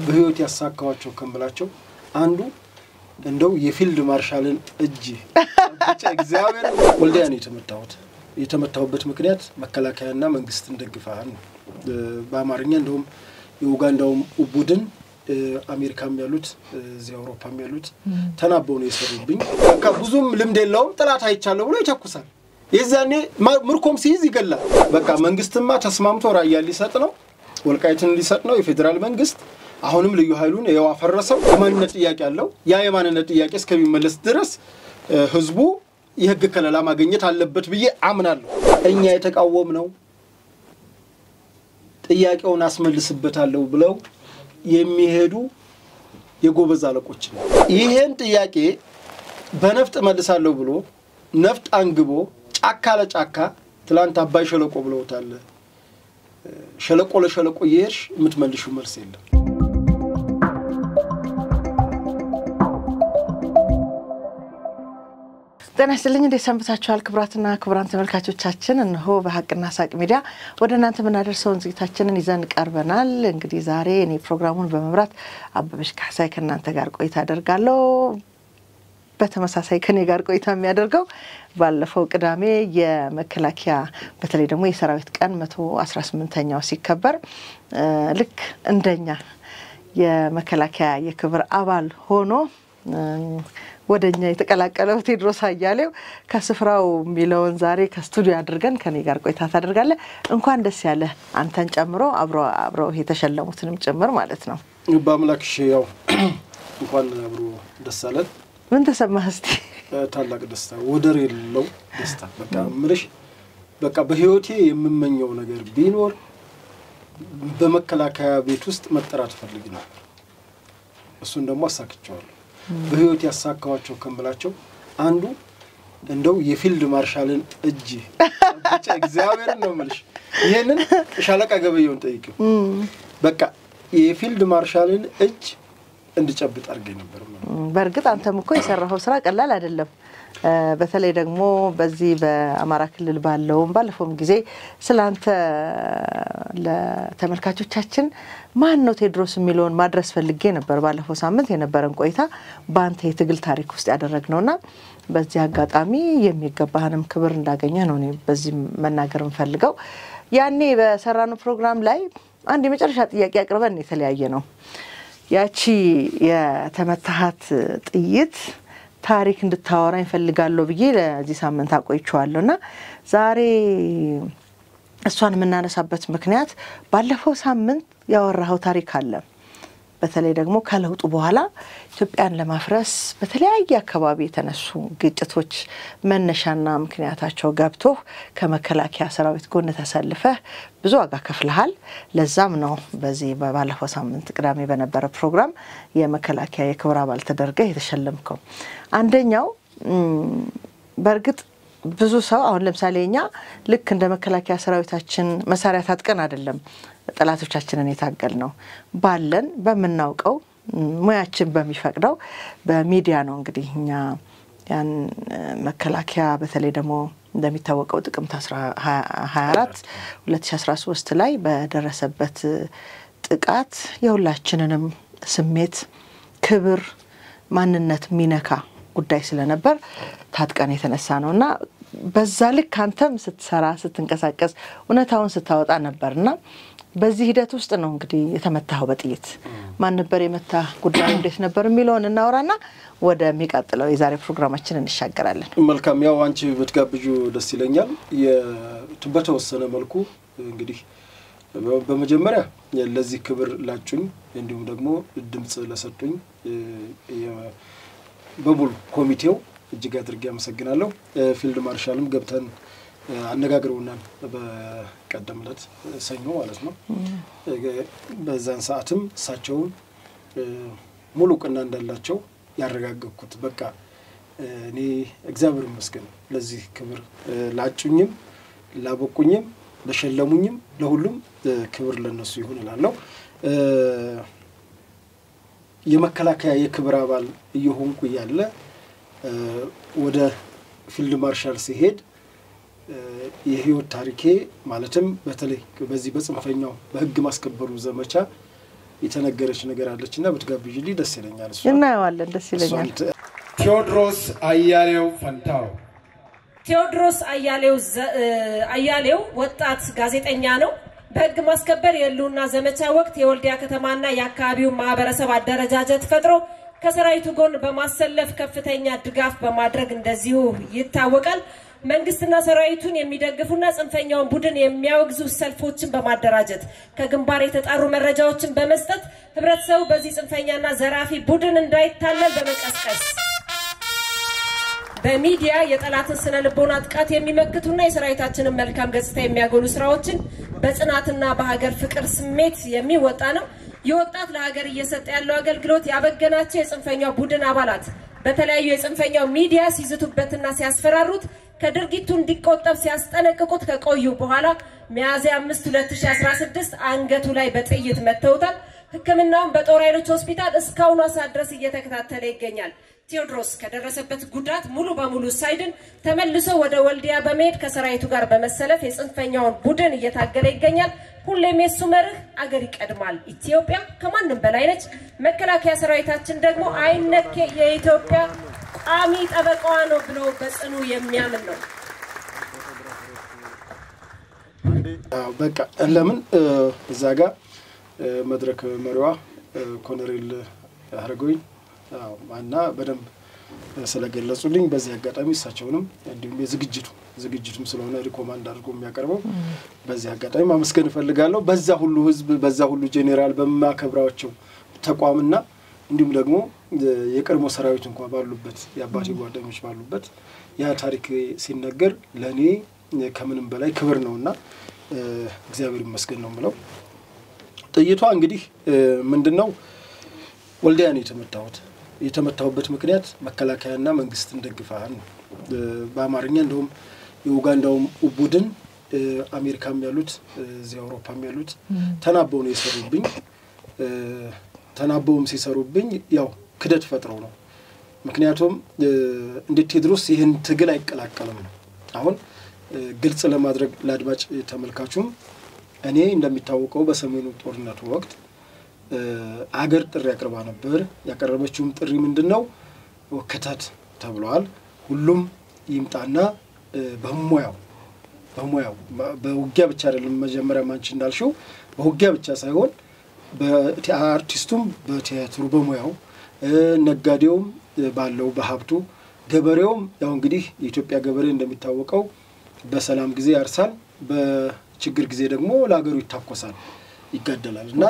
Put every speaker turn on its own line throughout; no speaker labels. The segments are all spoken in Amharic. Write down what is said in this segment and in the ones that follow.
በህይወት ያሳካዋቸው ከመላቸው አንዱ እንደው የፊልድ ማርሻልን እጅ ብቻ እግዚአብሔር ወልዲያ ነው የተመታውበት ምክንያት መከላከያና መንግስትን ደግፋን በአማርኛ እንደውም የኡጋንዳው ቡድን አሜሪካም ያሉት እዚህ አውሮፓም ያሉት ተናበው ነው የሰሩብኝ በቃ ብዙም ልምድ የለውም ጥላት አይቻለው ብሎ ይተኩሳል የዛኔ ምርኮም ሲይዝ ይገላል በቃ መንግስትማ ተስማምቶ ራያ ሊሰጥ ነው ወልቃይትን ሊሰጥ ነው የፌደራል መንግስት አሁንም ልዩ ኃይሉን ያው አፈረሰው የማንነት ጥያቄ አለው ያ የማንነት ጥያቄ እስከሚመለስ ድረስ ህዝቡ የህግ ከለላ ማግኘት አለበት ብዬ አምናለሁ እኛ የተቃወምነው ጥያቄውን አስመልስበታለሁ ብለው የሚሄዱ የጎበዝ አለቆች ይሄን ጥያቄ በነፍጥ መልሳለሁ ብሎ ነፍጥ አንግቦ ጫካ ለጫካ ትላንት አባይ ሸለቆ ብለውታል ሸለቆ ለሸለቆ ይሄርሽ ምትመልሹ መልስ የለም
ተነስተልኝ እንደ ሰንብታችኋል ክብራትና ክብራን ተመልካቾቻችን እነሆ በሐቅና ሳቅ ሚዲያ ወደናንተ ምናደርሰውን ዝግታችንን ይዘን ቀርበናል እንግዲህ ዛሬ እኔ ፕሮግራሙን በመብራት አበበሽ ካሳይ ከናንተ ጋር ቆይታ አደርጋለሁ በተመሳሳይ ከኔ ጋር ቆይታ የሚያደርገው ባለፈው ቅዳሜ የመከላከያ በተለይ ደግሞ የሰራዊት ቀን 118ኛው ሲከበር ልክ እንደኛ የመከላከያ የክብር አባል ሆኖ ወደኛ የተቀላቀለው ቴድሮስ አያሌው ከስፍራው ሚለውን ዛሬ ከስቱዲዮ አድርገን ከኔ ጋር ቆይታ ታደርጋለ እንኳን ደስ ያለ አንተን ጨምሮ አብሮ የተሸለሙትንም ጭምር ማለት ነው
በአምላክሽ ያው እንኳን አብሮ ደስ አለን
ምን ተሰማህ እስቲ
ታላቅ ደስታ ወደር የለው ደስታ በቃ ምርሽ በቃ በህይወቴ የምመኘው ነገር ቢኖር በመከላከያ ቤት ውስጥ መጠራት ፈልግ ነው እሱን ደግሞ አሳክቻለሁ በህይወት ያሳካዋቸው ከመላቸው አንዱ እንደው የፊልድ ማርሻልን እጅ ብቻ እግዚአብሔር ነው ማለት ይሄንን ሻለቃ ገበየውን ጠይቀው በቃ የፊልድ ማርሻልን እጅ እንድጨብጥ አርገኝ ነበር
በርግጥ አንተም እኮ የሰራው ስራ ቀላል አይደለም በተለይ ደግሞ በዚህ በአማራ ክልል ባለፈውም ጊዜ ስላንተ ለተመልካቾቻችን ማን ነው ቴድሮስ የሚለውን ማድረስ ፈልጌ ነበር ባለፈው ሳምንት የነበረን ቆይታ ባንተ የትግል ታሪክ ውስጥ ያደረግነውና በዚህ አጋጣሚ የሚገባህንም ክብር እንዳገኘ ነው እኔ በዚህ መናገር እንፈልገው ያኔ በሰራነው ፕሮግራም ላይ አንድ የመጨረሻ ጥያቄ አቅርበን የተለያየ ነው ያቺ የተመታሃት ጥይት ታሪክ እንድታወራ ይፈልጋለሁ ብዬ ለዚህ ሳምንት አቆይቻለሁና ዛሬ እሷን መናነሳበት ምክንያት ባለፈው ሳምንት ያወራው ታሪክ አለ በተለይ ደግሞ ከለውጡ በኋላ ኢትዮጵያን ለማፍረስ በተለያየ አካባቢ የተነሱ ግጭቶች መነሻና ምክንያታቸው ገብቶ ከመከላከያ ሰራዊት ጎን ተሰልፈህ ብዙ ዋጋ ከፍለሃል ለዛም ነው በዚህ ባለፈው ሳምንት ቅዳሜ በነበረ ፕሮግራም የመከላከያ የክብር አባል ተደርገህ የተሸለምከው አንደኛው በርግጥ ብዙ ሰው አሁን ለምሳሌኛ ልክ እንደ መከላከያ ሰራዊታችን መሳሪያ ታጥቀን አይደለም ጠላቶቻችንን የታገልነው ባለን በመናውቀው ሙያችን በሚፈቅደው በሚዲያ ነው እንግዲህ እኛ ያን መከላከያ በተለይ ደግሞ እንደሚታወቀው ጥቅምት 24 2013 ላይ በደረሰበት ጥቃት የሁላችንንም ስሜት ክብር ማንነት ሚነካ ጉዳይ ስለነበር ታጥቀን የተነሳ ነውና በዛ ልክ አንተም ስትሰራ ስትንቀሳቀስ እውነታውን ስታወጣ ነበርና በዚህ ሂደት ውስጥ ነው እንግዲህ የተመታው በጥይት ማን ነበር የመታ ጉዳዩ እንዴት ነበር የሚለውን እናወራና ወደ ሚቀጥለው የዛሬ ፕሮግራማችን እንሻገራለን
መልካም ያው አንቺ በትጋብጁ ደስ ይለኛል በተወሰነ መልኩ እንግዲህ በመጀመሪያ ለዚህ ክብር ላጩኝ እንዲሁም ደግሞ ድምጽ ለሰጡኝ በሙሉ ኮሚቴው እጅግ አድርጌ አመሰግናለሁ ፊልድ ማርሻልም ገብተን አነጋግረውናል በቀደምለት ሰኞ ማለት ነው በዛን ሰዓትም ሳቸው ሙሉ ቀና እንዳላቸው ያረጋግኩት በቃ እኔ እግዚአብሔር ይመስገን ለዚህ ክብር ላጩኝም ላበቁኝም ለሸለሙኝም ለሁሉም ክብር ለነሱ ይሁን እላለሁ የመከላከያ የክብር አባል እየሆንኩ ያለ ወደ ፊልድ ማርሻል ሲሄድ የህይወት ታሪኬ ማለትም በተለይ በዚህ በጽንፈኛው በህግ ማስከበሩ ዘመቻ የተነገረች ነገር አለችና ብትጋብዥልኝ ደስ ይለኛል እሷ
እናየዋለን ደስ ይለኛል
ቴዎድሮስ አያሌው ፈንታው
ቴዎድሮስ አያሌው ወጣት ጋዜጠኛ ነው በህግ ማስከበር የሉና ዘመቻ ወቅት የወልዲያ ከተማና የአካባቢው ማህበረሰብ አደረጃጀት ፈጥሮ ከሰራዊቱ ጎን በማሰለፍ ከፍተኛ ድጋፍ በማድረግ እንደዚሁ ይታወቃል መንግስትና ሰራዊቱን የሚደግፉና ጽንፈኛውን ቡድን የሚያወግዙ ሰልፎችን በማደራጀት ከግንባር የተጣሩ መረጃዎችን በመስጠት ህብረተሰቡ በዚህ ጽንፈኛና ዘራፊ ቡድን እንዳይታለል በመቀስቀስ በሚዲያ የጠላትን ስነ ልቦና ጥቃት የሚመክቱና የሰራዊታችንን መልካም ገጽታ የሚያጎሉ ስራዎችን በጽናትና በሀገር ፍቅር ስሜት የሚወጣ ነው የወጣት ለሀገር እየሰጠ ያለው አገልግሎት ያበገናቸው የጽንፈኛው ቡድን አባላት በተለያዩ የጽንፈኛው ሚዲያ ሲዝቱበትና ሲያስፈራሩት ከድርጊቱ እንዲቆጠብ ሲያስጠነቅቁት ከቆዩ በኋላ ሚያዝያ 5 2016 አንገቱ ላይ በጥይት መተውታል ህክምናውን በጦር ኃይሎች ሆስፒታል እስካሁን ድረስ እየተከታተለ ይገኛል ቴዎድሮስ ከደረሰበት ጉዳት ሙሉ በሙሉ ሳይድን ተመልሶ ወደ ወልዲያ በመሄድ ከሰራዊቱ ጋር በመሰለፍ የጽንፈኛውን ቡድን እየታገለ ይገኛል ሁሌም የሱ መርህ አገር ይቀድማል ኢትዮጵያ ከማንም በላይ ነች መከላከያ ሰራዊታችን ደግሞ አይነኬ የኢትዮጵያ ቋሚ ጠበቃዋ ነው ብሎ በጽኑ የሚያምን ነው
በቃ ለምን እዛጋ መድረክ መሪዋ ኮሎኔል አርጎኝ ማና በደንብ ስለገለጹልኝ በዚህ አጋጣሚ እሳቸውንም እንዲሁም ዝግጅቱም ስለሆነ ሪኮማንድ አድርጎ የሚያቀርበው በዚህ አጋጣሚ ማመስገን ፈልጋለሁ በዛ ሁሉ ህዝብ በዛ ሁሉ ጄኔራል በማከብራቸው ተቋምና እንዲሁም ደግሞ የቀድሞ ሰራዊት እንኳን ባሉበት ያባቲ ጓደኞች ባሉበት ያ ታሪክ ሲነገር ለኔ ከምንም በላይ ክብር ነውና እግዚአብሔር ይመስገን ነው ማለት ጥይቷ እንግዲህ ምንድነው ወልዲያን የተመታውበት ምክንያት መከላከያና መንግስትን ደግፋን በአማርኛ እንደውም የኡጋንዳው ቡድን አሜሪካም ያሉት እዚህ አውሮፓም ያሉት ተናበው ነው የሰሩብኝ ተናበውም ሲሰሩብኝ ያው ክደት ፈጥረው ነው ምክንያቱም እንደ ቴድሮስ ይሄን ትግል አይቀላቀልም ነው አሁን ግልጽ ለማድረግ ለአድማጭ ተመልካቹም እኔ እንደሚታወቀው በሰሜኑ ጦርነት ወቅት አገር ጥሪ ያቀርባ ነበር ያቀረበችውም ጥሪ ምንድነው ወከታት ተብሏል ሁሉም ይምጣና በሙያው በውጊያ ብቻ አይደለም መጀመሪያ ማንቺ እንዳልሽው በውጊያ ብቻ ሳይሆን በአርቲስቱም በቲያትሩ በሙያው ነጋዴውም ባለው በሀብቱ ገበሬውም ያው እንግዲህ የኢትዮጵያ ገበሬ እንደሚታወቀው በሰላም ጊዜ ያርሳል በችግር ጊዜ ደግሞ ለሀገሩ ይታኮሳል ይጋደላልና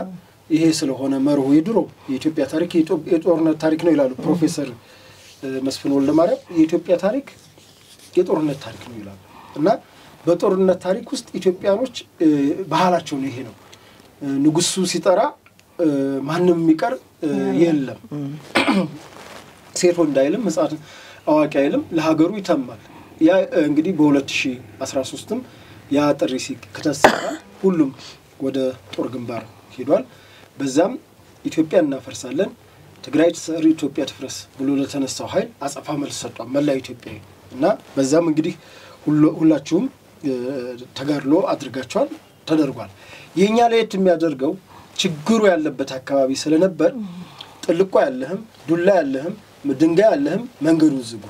ይሄ ስለሆነ መርሁ ይድሮ የኢትዮጵያ ታሪክ የጦርነት ታሪክ ነው ይላሉ ፕሮፌሰር መስፍን ወልደማርያም የኢትዮጵያ ታሪክ የጦርነት ታሪክ ነው ይላሉ እና በጦርነት ታሪክ ውስጥ ኢትዮጵያኖች ባህላቸው ነው ይሄ ነው ንጉሱ ሲጠራ ማንንም የሚቀር የለም ሴት ወንድ አይልም ህፃን አዋቂ አይልም ለሀገሩ ይተማል ያ እንግዲህ በ2013ም ያ ጥሪ ሲከተሰራ ሁሉም ወደ ጦር ግንባር ሄዷል በዛም ኢትዮጵያ እናፈርሳለን ትግራይ ተሰሪ ኢትዮጵያ ትፍረስ ብሎ ለተነሳው ኃይል አጸፋ መልስ ሰጥቷል መላ ኢትዮጵያ እና በዛም እንግዲህ ሁላችሁም ተጋድሎ አድርጋቸዋል ተደርጓል የኛ ለየት የሚያደርገው ችግሩ ያለበት አካባቢ ስለነበር ጥልቆ ያለህም ዱላ ያለህም ድንጋይ ያለህም መንገዱ ዝጉ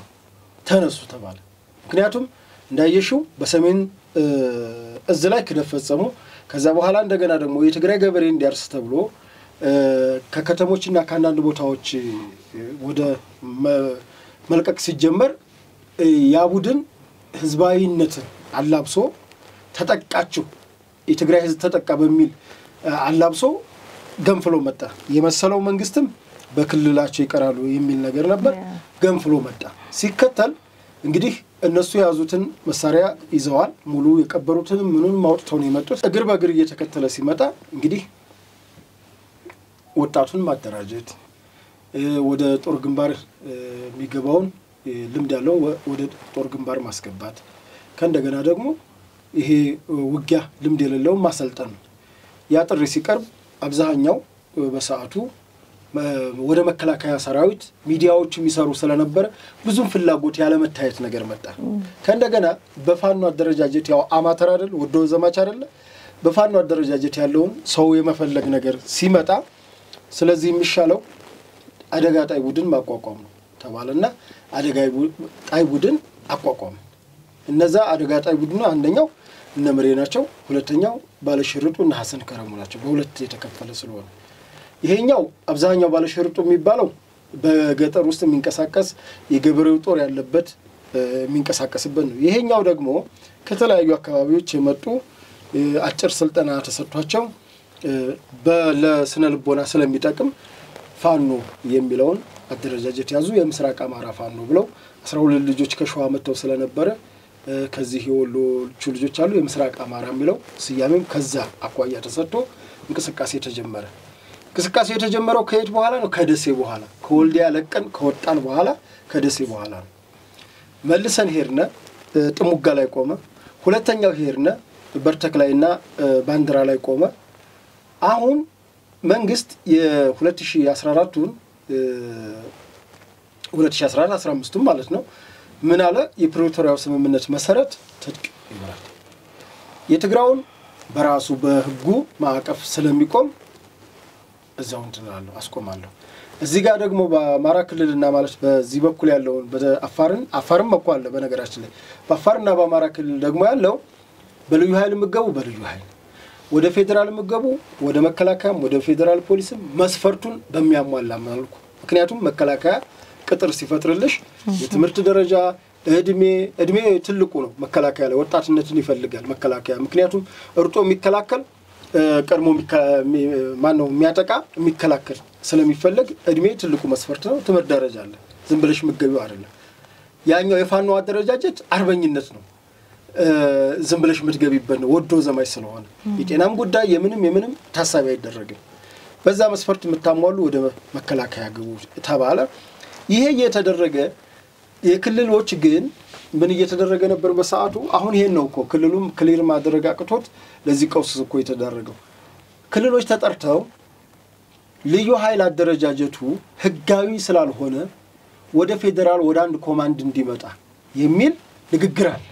ተነሱ ተባለ ምክንያቱም እንዳየሽው በሰሜን እዝ ላይ ከደፈጸሙ ከዛ በኋላ እንደገና ደግሞ የትግራይ ገበሬ እንዲያርስ ተብሎ ከከተሞችና ካንዳንድ ቦታዎች ወደ መልቀቅ ሲጀመር ያ ቡድን ህዝባዊነትን አላብሶ ተጠቃችሁ የትግራይ ህዝብ ተጠቃ በሚል አላብሶ ገንፍሎ መጣ የመሰለው መንግስትም በክልላቸው ይቀራሉ የሚል ነገር ነበር ገንፍሎ መጣ ሲከተል እንግዲህ እነሱ ያዙትን መሳሪያ ይዘዋል ሙሉ የቀበሩትን ምኑን ማውጥተው ነው የመጡት እግር በእግር እየተከተለ ሲመጣ እንግዲህ ወጣቱን ማደራጀት ወደ ጦር ግንባር የሚገባውን ልምድ ያለው ወደ ጦር ግንባር ማስገባት ከእንደገና ደግሞ ይሄ ውጊያ ልምድ የሌለው ማሰልጠን ያ ጥሪ ሲቀርብ አብዛኛው በሰዓቱ ወደ መከላከያ ሰራዊት ሚዲያዎች የሚሰሩ ስለነበር ብዙም ፍላጎት ያለ መታየት ነገር መጣ ከእንደገና በፋኖ አደረጃጀት ያው አማተር አይደል ወዶ ዘማች አይደል በፋኖ አደረጃጀት ያለውን ሰው የመፈለግ ነገር ሲመጣ ስለዚህ የሚሻለው አደጋ ጣይ ቡድን ማቋቋም ነው ተባለና አደጋ ጣይ ቡድን አቋቋም። እነዛ አደጋ ጣይ ቡድኑ አንደኛው እነምሬ ናቸው፣ ሁለተኛው ባለሽርጡና ሐሰን ከረሙ ናቸው። በሁለት የተከፈለ ስለሆነ ይሄኛው አብዛኛው ባለሽርጡ የሚባለው በገጠር ውስጥ የሚንቀሳቀስ የገበሬው ጦር ያለበት የሚንቀሳቀስበት ነው። ይሄኛው ደግሞ ከተለያዩ አካባቢዎች የመጡ አጭር ስልጠና ተሰጥቷቸው ለስነ ልቦና ስለሚጠቅም ፋኖ የሚለውን አደረጃጀት ያዙ። የምስራቅ አማራ ፋኖ ብለው 12 ልጆች ከሸዋ መተው ስለነበረ ከዚህ የወሎቹ ልጆች አሉ የምስራቅ አማራ የሚለው ስያሜም ከዛ አቋያ ተሰጥቶ እንቅስቃሴ ተጀመረ። እንቅስቃሴ የተጀመረው ከየት በኋላ ነው? ከደሴ በኋላ ከወልዲያ ለቀን ከወጣን በኋላ ከደሴ በኋላ ነው። መልሰን ሄርነ ጥሙጋ ላይ ቆመ። ሁለተኛው ሄርነ በርተክ ላይና ባንድራ ላይ ቆመ። አሁን መንግስት የ2014ቱን 15ቱን ማለት ነው ምን አለ? የፕሪቶሪያው ስምምነት መሰረት ትጥቅ ይመራል። የትግራውን በራሱ በህጉ ማዕቀፍ ስለሚቆም እዛው እንትናለሁ አስቆማለሁ። እዚህ ጋር ደግሞ በአማራ ክልልና ማለት በዚህ በኩል ያለውን አፋርም መቋለ በነገራችን ላይ በአፋርና በአማራ ክልል ደግሞ ያለው በልዩ ኃይል ምገቡ በልዩ ኃይል ወደ ፌደራል ምገቡ ወደ መከላከያም ወደ ፌደራል ፖሊስም መስፈርቱን በሚያሟላ መልኩ ምክንያቱም መከላከያ ቅጥር ሲፈጥርልሽ የትምህርት ደረጃ እድሜ ትልቁ ነው። መከላከያ ላይ ወጣትነትን ይፈልጋል መከላከያ ምክንያቱም እርጦ የሚከላከል ቀድሞ ማነው የሚያጠቃ የሚከላከል ስለሚፈልግ እድሜ ትልቁ መስፈርት ነው። ትምህርት ደረጃ አለ ዝም ብለሽ ምገቢው አይደለም። ያኛው የፋኖ አደረጃጀት አርበኝነት ነው። ዝም ብለሽ ምትገቢበት ነው ወዶ ዘማች ስለሆነ የጤናም ጉዳይ የምንም ታሳቢ አይደረግም። በዛ መስፈርት የምታሟሉ ወደ መከላከያ ግቡ ተባለ። ይሄ እየተደረገ የክልሎች ግን ምን እየተደረገ ነበር በሰዓቱ? አሁን ይሄን ነው እኮ ክልሉም ክሊር ማድረግ አቅቶት ለዚህ ቀውስ እኮ የተደረገው። ክልሎች ተጠርተው ልዩ ኃይል አደረጃጀቱ ህጋዊ ስላልሆነ ወደ ፌደራል ወደ አንድ ኮማንድ እንዲመጣ የሚል ንግግር አለ።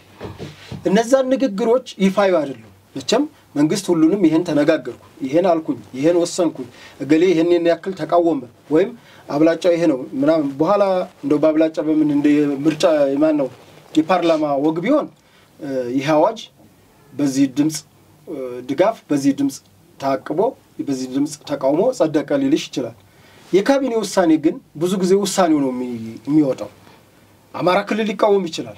እነዛን ንግግሮች ይፋዩ አይደሉም። መቼም መንግስት ሁሉንም ይሄን ተነጋገርኩ ይሄን አልኩኝ ይሄን ወሰንኩኝ እገሌ ይሄንን ያክል ተቃወመ ወይም አብላጫው ይሄ ነው ምናምን በኋላ እንደው ባብላጫ በምን እንደ ምርጫ የማን ነው የፓርላማ ወግ ቢሆን ይሄ አዋጅ በዚህ ድምጽ ድጋፍ በዚህ ድምጽ ታቅቦ በዚህ ድምጽ ተቃውሞ ጸደቀ ሊልሽ ይችላል። የካቢኔ ውሳኔ ግን ብዙ ጊዜ ውሳኔው ነው የሚወጣው። አማራ ክልል ሊቃወም ይችላል፣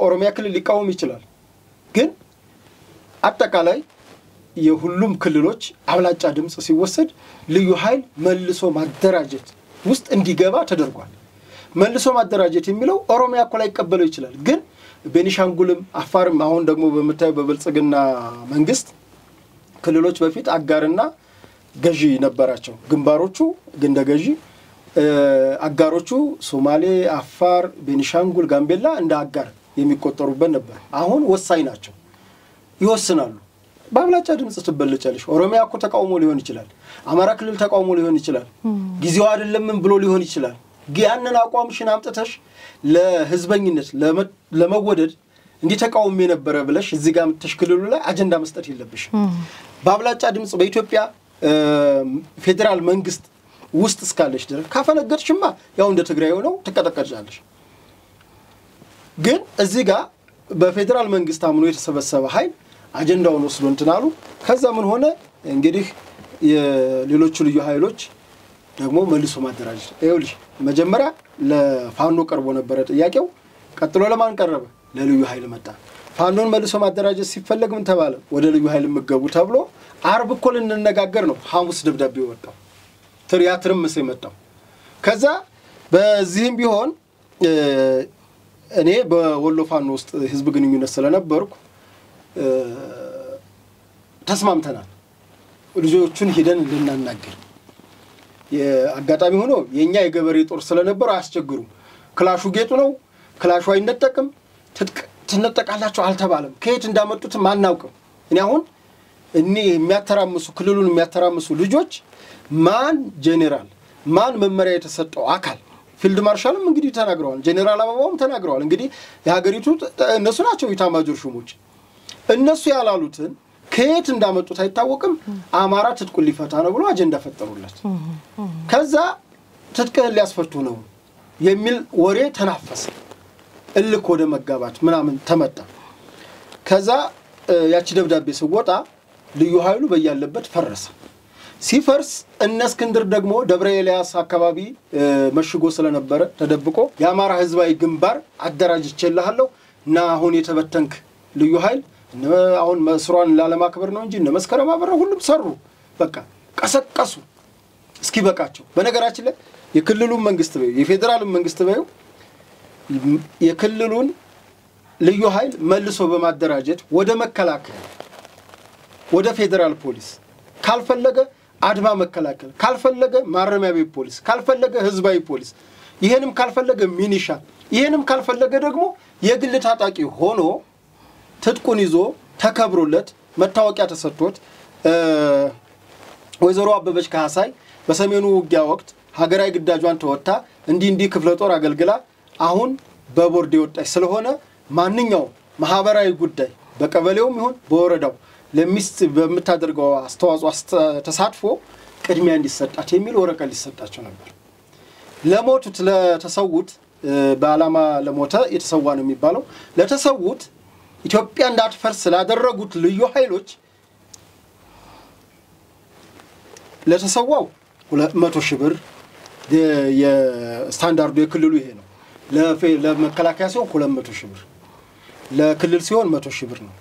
ኦሮሚያ ክልል ሊቃወም ይችላል። ግን አጠቃላይ የሁሉም ክልሎች አብላጫ ድምጽ ሲወሰድ ልዩ ኃይል መልሶ ማደራጀት ውስጥ እንዲገባ ተደርጓል። መልሶ ማደራጀት የሚለው ኦሮሚያ እኮ ላይ ይቀበለው ይችላል። ግን ቤኒሻንጉልም አፋርም አሁን ደግሞ በመታየው በብልጽግና መንግስት ክልሎች በፊት አጋርና ገዢ ነበራቸው። ግንባሮቹ ግንደ ገዢ አጋሮቹ ሶማሌ፣ አፋር፣ ቤኒሻንጉል፣ ጋምቤላ እንደ አጋር የሚቆጠሩበት ነበር። አሁን ወሳኝ ናቸው፣ ይወስናሉ። በአብላጫ ድምጽ ትበለጫለሽ። ኦሮሚያ እኮ ተቃውሞ ሊሆን ይችላል፣ አማራ ክልል ተቃውሞ ሊሆን ይችላል፣ ጊዜው አይደለም ብሎ ሊሆን ይችላል። ያንን አቋምሽን አምጥተሽ ለህዝበኝነት ለመወደድ እንዲ ተቃውሞ የነበረ ብለሽ እዚህ ጋር ተሽክልሉ ላይ አጀንዳ መስጠት የለብሽ። በአብላጫ ድምጽ በኢትዮጵያ ፌደራል መንግስት ውስጥ እስካለሽ ድረስ ካፈነገጥሽማ ያው እንደ ትግራይ ሆነው ተቀጠቀጫለሽ። ግን እዚህ ጋር በፌደራል መንግስት አምኖ የተሰበሰበ ኃይል አጀንዳውን ወስዶ እንትናሉ። ከዛ ምን ሆነ እንግዲህ የሌሎቹ ልዩ ኃይሎች ደግሞ መልሶ ማደራጀት ይኸውልሽ መጀመሪያ ለፋኖ ቀርቦ ነበር ጥያቄው። ቀጥሎ ለማን ቀረበ? ለልዩ ኃይል መጣ። ፋኖን መልሶ ማደራጀት ሲፈለግ ምን ተባለ? ወደ ልዩ ኃይል ምገቡ ተብሎ አርብ እኮ ልንነጋገር ነው ሐሙስ ደብዳቤ ወጣው። ትሪያትርም መጣው። ከዛ በዚህም ቢሆን እኔ በወሎ ፋኖ ውስጥ ህዝብ ግንኙነት ስለነበርኩ ተስማምተናል ልጆቹን ሄደን ልናናገር። የአጋጣሚ ሆኖ የኛ የገበሬ ጦር ስለነበር አያስቸግሩ። ክላሹ ጌጡ ነው፣ ክላሹ አይነጠቅም፣ ትነጠቃላችሁ አልተባለም። ከየት እንዳመጡትም አናውቅም። እኔ አሁን የሚያተራምሱ ክልሉን የሚያተራምሱ ልጆች ማን ጄኔራል ማን መመሪያ የተሰጠው አካል ፊልድ ማርሻልም እንግዲህ ተናግረዋል፣ ጄኔራል አበባውም ተናግረዋል። እንግዲህ የሀገሪቱ እነሱ ናቸው ኢታማጆር ሹሞች። እነሱ ያላሉትን ከየት እንዳመጡት አይታወቅም አማራ ትጥቁን ሊፈታ ነው ብሎ አጀንዳ ፈጠሩለት ከዛ ትጥቅህን ሊያስፈቱ ነው የሚል ወሬ ተናፈሰ እልክ ወደ መጋባት ምናምን ተመጣ ከዛ ያቺ ደብዳቤ ሲወጣ ልዩ ኃይሉ በያለበት ፈረሰ ሲፈርስ እነ እስክንድር ደግሞ ደብረ ኤልያስ አካባቢ መሽጎ ስለነበረ ተደብቆ የአማራ ህዝባዊ ግንባር አደራጅቼልሃለሁ እና አሁን የተበተንክ ልዩ ኃይል አሁን መስሯን ላለማክበር ነው እንጂ እነ መስከረም አበራ ሁሉም ሰሩ በቃ ቀሰቀሱ እስኪ በቃቸው በነገራችን ላይ የክልሉ መንግስት ነው የፌደራል መንግስት ነው የክልሉን ልዩ ኃይል መልሶ በማደራጀት ወደ መከላከያ ወደ ፌደራል ፖሊስ ካልፈለገ አድማ መከላከል ካልፈለገ ማረሚያ ቤት ፖሊስ ካልፈለገ ህዝባዊ ፖሊስ ይሄንም ካልፈለገ ሚኒሻ ይሄንም ካልፈለገ ደግሞ የግል ታጣቂ ሆኖ ትጥቁን ይዞ ተከብሮለት መታወቂያ ተሰጥቶት ወይዘሮ አበበች ካሳይ በሰሜኑ ውጊያ ወቅት ሀገራዊ ግዳጇን ተወጣ እንዲ ክፍለ ጦር አገልግላ አሁን በቦርድ የወጣች ስለሆነ ማንኛው ማህበራዊ ጉዳይ በቀበሌውም ይሁን በወረዳው ለሚስት በመታደርገው አስተዋጽኦ ተሳትፎ ቅድሚያ እንዲሰጣት የሚል ወረቀት ሊሰጣቸው ነበር ለሞቱት ለተሰውት በአላማ ለሞተ የተሰዋ ነው የሚባለው ለተሰውት ኢትዮጵያ እንዳትፈርስ ስላደረጉት ልዩ ኃይሎች ለተሰዋው 200 ሺህ ብር የስታንዳርዱ የክልሉ ይሄ ነው ለመከላከያ ሲሆን 200 ሺህ ብር ለክልል ሲሆን 100 ሺህ ብር ነው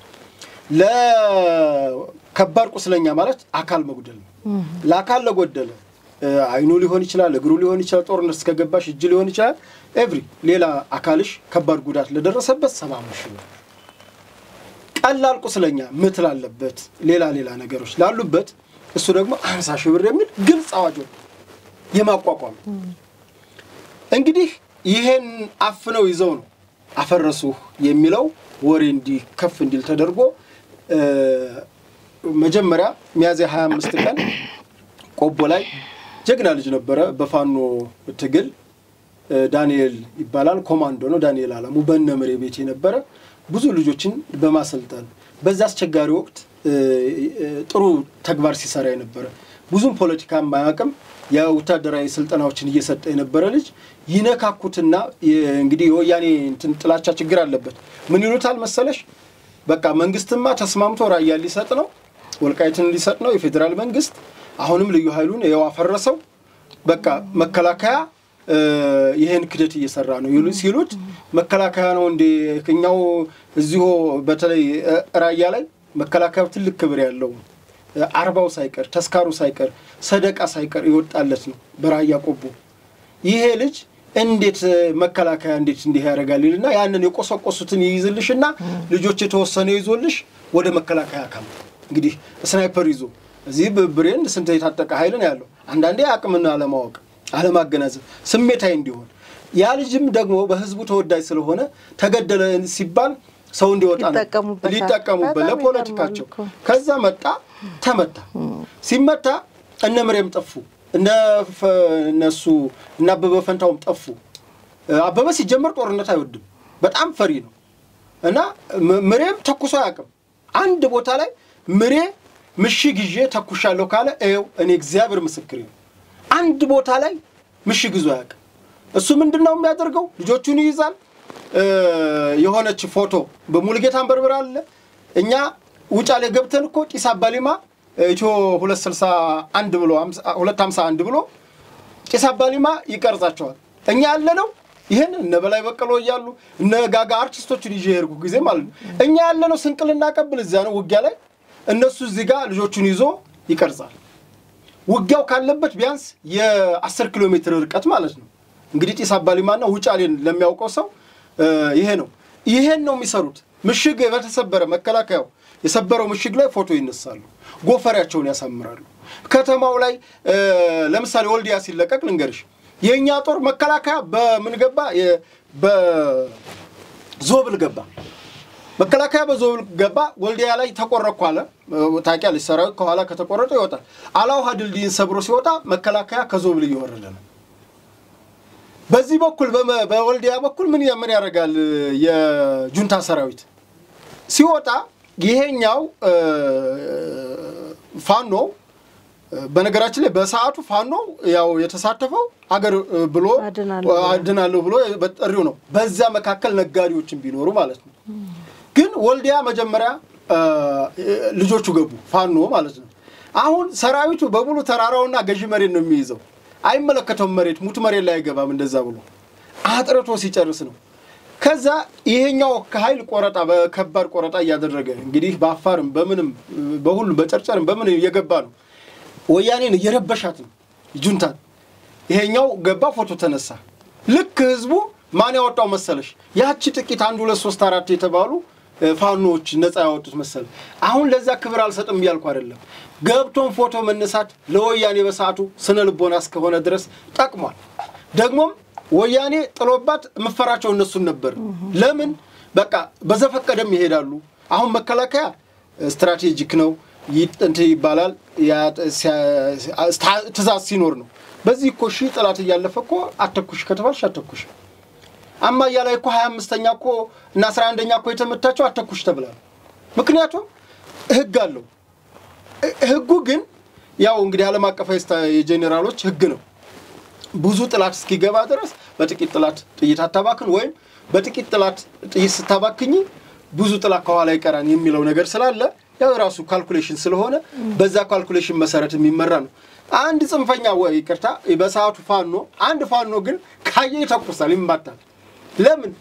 ለከባድ ቁስለኛ ማለት አካል መጉደል ነው ለአካል ለጎደለ አይኑ ሊሆን ይችላል እግሩ ሊሆን ይችላል ጦርነት እስከገባሽ እጅ ሊሆን ይችላል ኤቭሪ ሌላ አካልሽ ከባድ ጉዳት ለደረሰበት 70 ሺህ ብር ቀላል ቁስለኛ ምትል አለበት ሌላ ነገሮች ላሉበት እሱ ደግሞ 50 ሺህ ብር የሚል ግልጽ አዋጅ የማቋቋም እንግዲህ ይሄን አፍነው ይዘው ነው አፈረሱ የሚለው ወሬ እንዲ ከፍ እንዲል ተደርጎ መጀመሪያ ሚያዝያ 25 ቀን ቆቦ ላይ ጀግና ልጅ ነበረ በፋኖ ትግል ዳንኤል ይባላል ኮማንዶ ነው ዳንኤል አለሙ በነመሬ ቤት የነበረ ብዙ ልጆችን በማሰልጠን በዛ አስቸጋሪ ወቅት ጥሩ ተግባር ሲሰራ የነበረ ብዙም ፖለቲካ ማያቀም የወታደራዊ ስልጠናዎችን እየሰጠ የነበረ ልጅ ይነካኩትና እንግዲህ ወያኔ እንትን ጥላቻ ችግር አለበት ምን ይሉታል መሰለሽ በቃ መንግስትማ ተስማምቶ ራያ ሊሰጥ ነው ወልቃይትን ሊሰጥ ነው የፌደራል መንግስት አሁንም ልዩ ኃይሉን ያዋፈረሰው በቃ መከላከያ ይሄን ክደት እየሰራ ነው ሲሉት መከላከያ ነው እንደ ከኛው እዚሁ በተለይ ራያ ላይ መከላከያው ትልቅ ክብር ያለው አርባው ሳይቀር ተስካሩ ሳይቀር ሰደቃ ሳይቀር ይወጣለት ነው በራያ ቆቦ ይሄ ልጅ እንዴት መከላከያ እንዴት እንዲህ ያረጋል ይልና ያንን የቆሰቆሱትን ይይዝልሽና ልጆች የተወሰነ ይዞልሽ ወደ መከላከያ ካም እንግዲህ ስናይፐር ይዞ እዚህ በብሬን ስንት የታጠቀ ኃይል ነው ያለው አንዳንዴ አቅምና አለማወቅ አለማገናዘብ ስሜታዊ እንዲሆን ያ ልጅም ደግሞ በህዝቡ ተወዳጅ ስለሆነ ተገደለ ሲባል ሰው እንዲወጣ ሊጠቀሙበት ለፖለቲካቸው ከዛ መጣ ተመታ ሲመታ እነ መሬም ጠፉ እነሱ እና አበበ ፈንታውም ጠፉ አበበ ሲጀመር ጦርነት አይወድም በጣም ፈሪ ነው እና መሬም ተኩሶ ያቀም አንድ ቦታ ላይ መሬ ምሽግ ይዤ ተኩሻለሁ ካለ እው እኔ እግዚአብሔር ምስክር ነው አንድ ቦታ ላይ ምሽግ ይዞ ያቀም እሱ ምንድነው የሚያደርገው ልጆቹን ይይዛል የሆነች ፎቶ በሙልጌታን በርብር አለ እኛ ውጫሌ ገብተን እኮ ጢስ አባሊማ ኢትዮ 261 ብሎ 251 ብሎ ጢስ አባሊማ ይቀርጻቸዋል እኛ ያለነው ይሄን እነ በላይ በቀሎ ይያሉ እነ ጋጋ አርቲስቶችን ይዤ ሄርኩ ጊዜ ማለት እኛ ያለነው ስንቅልና ቀብል እዚያ ነው ውጊያ ላይ እነሱ እዚህ ጋር ልጆቹን ይዞ ይቀርጻል ውጊያው ካለበት ቢያንስ የ10 ኪሎ ሜትር ርቀት ማለት ነው እንግዲህ ጢስ አባሊማና ውጫሌን ለሚያውቀው ሰው ይሄን ነው የሚሰሩት ምሽግ በተሰበረ መከላከያው የሰበረው ምሽግ ላይ ፎቶ ይነሳሉ ጎፈሪያቸውን ያሳምራሉ ከተማው ላይ ለምሳሌ ወልዲያ ሲለቀቅ ልንገርሽ የኛ ጦር መከላከያ በምን ገባ በዞብል ገባ መከላከያ በዞብል ገባ ወልዲያ ላይ ተቆረኩ አለ ታቂያለሽ ሰራዊት ከኋላ ከተቆረጠ ይወጣል አላው ሀድልዲን ሰብሮ ሲወጣ መከላከያ ከዞብል ይወረደ ነው በዚህ በኩል በወልዲያ በኩል ምን ያደርጋል የጁንታ ሰራዊት ሲወጣ ይሄኛው ፋኖ በነገራችን ላይ በሰዓቱ ፋኖ ያው የተሳተፈው አገር ብሎ አድናለሁ ብሎ በጥሪው ነው በዛ መካከል ነጋዴዎችን ቢኖሩ ማለት ነው ግን ወልዲያ መጀመሪያ ልጆቹ ገቡ ፋኖ ማለት ነው አሁን ሰራዊቱ በሙሉ ተራራውና ገዢ መሬት ነው የሚይዘው አይመለከተውም መሬት ሙት መሬት ላይ አይገባም እንደዛ ብሎ አጥርቶ ሲጨርስ ነው ከዛ ይሄኛው ከኃይል ቆረጣ በከባድ ቆረጣ ያደረገ እንግዲህ በአፋርም በምንም በሁሉ በጨርጨርም በምን እየገባ ነው ወያኔን እየረበሻት ነው ጁንታን ይሄኛው ገባ ፎቶ ተነሳ ልክ ህዝቡ ማን ያወጣው መሰለሽ ያቺ ጥቂት 1 2 3 4 የተባሉ ፋኖች ነፃ ያወጡት መሰለ አሁን ለዛ ክብር አልሰጥም ይያልኩ አይደለም ገብቶን ፎቶ መነሳት ለወያኔ በሰዓቱ ስነ ልቦና እስከሆነ ድረስ ጠቅሟል ደግሞም ወያኔ ጥሎባት መፈራቸው እነሱን ነበር ለምን በቃ በዘፈቀደም ይሄዳሉ አሁን መከላከያ ስትራቴጂክ ነው ይጥንት ይባላል ያ ትዛዝ ሲኖር ነው በዚህ ኮሺ ጥላት ያለፈኮ አተኩሽ ከተባልሽ አተኩሽ አማያ ላይ እኮ 25ኛ እኮ እና 11ኛ እኮ የተመታቸው አተኩሽ ተብሏል ምክንያቱም ህግ አለው ህጉ ግን ያው እንግዲህ ዓለም አቀፍ የጄኔራሎች ህግ ነው ብዙ ጥላት እስኪገባ ድረስ በጥቂት ጥላት ጥይት አታባክን ወይም በጥቂት ጥላት ጥይት ስታባክኝ ብዙ ጥላት ከኋላ ይቀራን የሚለው ነገር ስላለ ያው ራሱ ካልኩሌሽን ስለሆነ በዛ ካልኩሌሽን መሰረት የሚመራ ነው አንድ ጽንፈኛ ወይ ይቅርታ በሰዓቱ ፋኖ አንድ ፋኖ ግን ካየ ይተኩሳል ይማታል ለምን